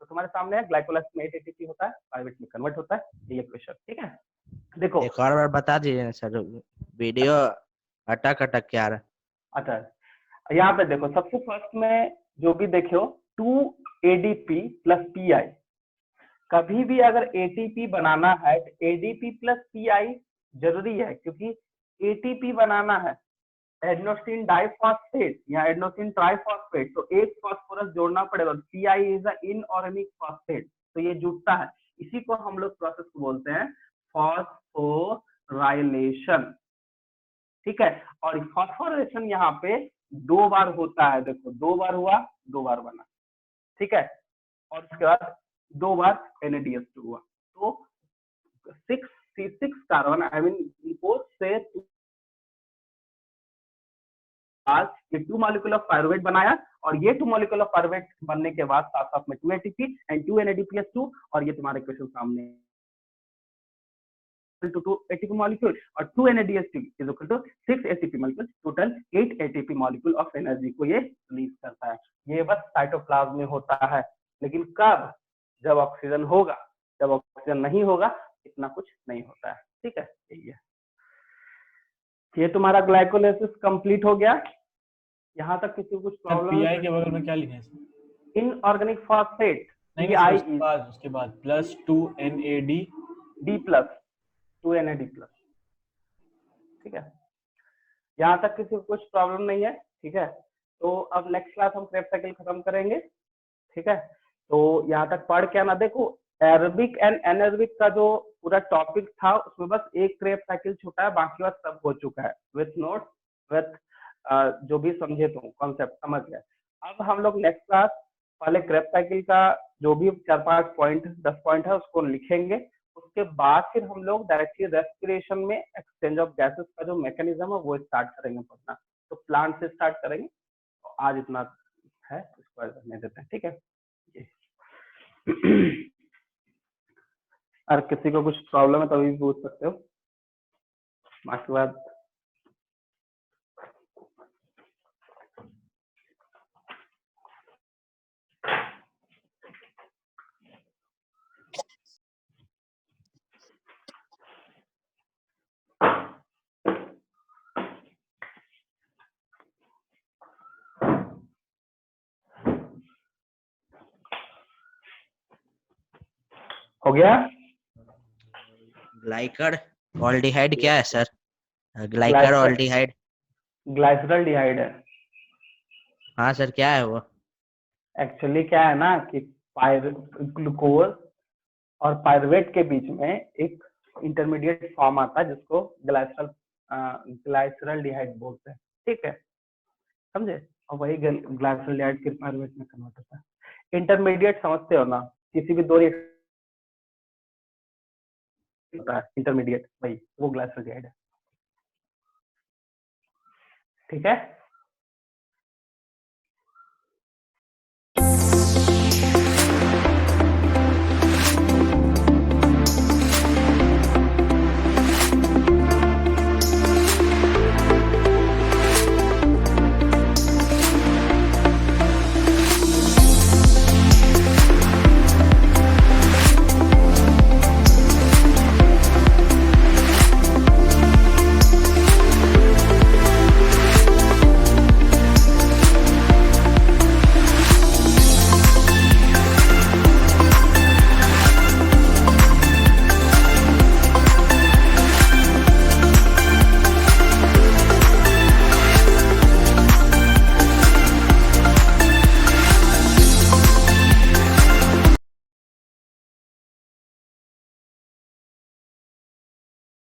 तो तुम्हारे सामने है ग्लाइकोलाइसिस में 8 ATP होता है, पायरुवेट में कन्वर्ट होता है, ये क्वेश्चन, ठीक है। देखो एक और बार बता दीजिए ना सर, वीडियो अटक अटक के आ रहा है। अच्छा यहाँ पे देखो, सबसे फर्स्ट में जो भी देखो 2ADP प्लस PI, कभी भी अगर ATP बनाना है तो ADP प्लस PI जरूरी है, क्योंकि ATP बनाना है एडेनोसिन डाइफॉस्फेट या एडेनोसिन ट्राइफॉस्फेट, तो एक फास्फोरस जोड़ना पड़ेगा, PI is a inorganic phosphate, तो ये जुड़ता है, इसी को हम लोग प्रोसेस को बोलते हैं फॉस्फोराइलेशन, ठीक है। और फॉस्फोराइलेशन यहाँ पे 2 बार होता है, देखो 2 बार हुआ, 2 बार बना, ठीक है, और उसके बाद 2 बार NADH2 हुआ, तो 6C6 carbon I mean glucose से ये 2 मॉलिक्यूल ऑफ पायरुवेट बनाया, और ये 2 मॉलिक्यूल ऑफ पायरुवेट बनने के बाद साथ साथ में 2 ATP एंड 2 NADPH2, और ये तुम्हारे क्वेश्चन सामने 2 ATP मॉलिक्यूल और 2 NADH2 is equal to 6 ATP molecule, total 8 ATP molecule of energy को ये रिलीज करता है। ये बस साइटोप्लाज्म में होता है, लेकिन कब, जब ऑक्सीजन होगा, जब ऑक्सीजन नहीं होगा इतना कुछ नहीं होता है, ठीक है, यही है। ये तुम्हारा ग्लाइकोलाइसिस कंप्लीट हो गया, यहाँ तक किसी को कुछ प्रॉब्लम? PI के बगल में क्या लिखा है सर? इनऑर्गेनिक फॉस्फेट, नहीं सर, उसके बाद plus 2NAD D plus 2NAD plus, ठीक है। यहाँ तक किसी को कुछ प्रॉब्लम नहीं है, ठीक है। तो अब नेक्स्ट क्लास हम क्रेब साइकिल खत्म करेंगे, ठीक है। तो यहाँ तक पढ़ के आना, देखो एरोबिक एंड एनारोबिक का जो पूरा टॉपिक था उसमें बस एक क्रेब साइकिल छूटा है, बाकी बात सब हो चुका है विथ नोट्स विथ जो भी समझे तो कॉन्सेप्ट समझ गए। अब हम लोग नेक्स्ट क्लास पहले क्रेब साइकिल का जो भी 4-5 पॉइंट 10 पॉइंट है उसको लिखेंगे, उसके बाद फिर हम लोग डायरेक्टली रेस्पिरेशन में एक्सचेंज ऑफ गैसेस का जो मैकेनिज्म है वो स्टार्ट करेंगे पढ़ना। तो प्लांट से स्टार्ट करेंगे। तो आज इतना है, इसको करने देते हैं, ठीक है। अगर किसी को कुछ प्रॉब्लम है तो अभी भी पूछ सकते हो। बाकी बात हो गया। ग्लाइकर ऑल्डिहाइड क्या है सर? ग्लाइकर ग्लाइसर ऑल्डिहाइड। ग्लाइसरल डिहाइड है। हाँ सर, क्या है वो? एक्चुअली क्या है ना कि ग्लूकोज और पायरुवेट के बीच में एक इंटरमीडिएट फॉर्म आता है जिसको ग्लाइसरल डिहाइड बोलते हैं, ठीक है, समझे। और वही ग्लाइसरल डिहाइड फिर पायरुवेट में कन्वर्ट होता है। इंटरमीडिएट समझते हो ना, किसी भी दो होता है इंटरमीडिएट, वही वो ग्लाइसरल डिहाइड है, ठीक है।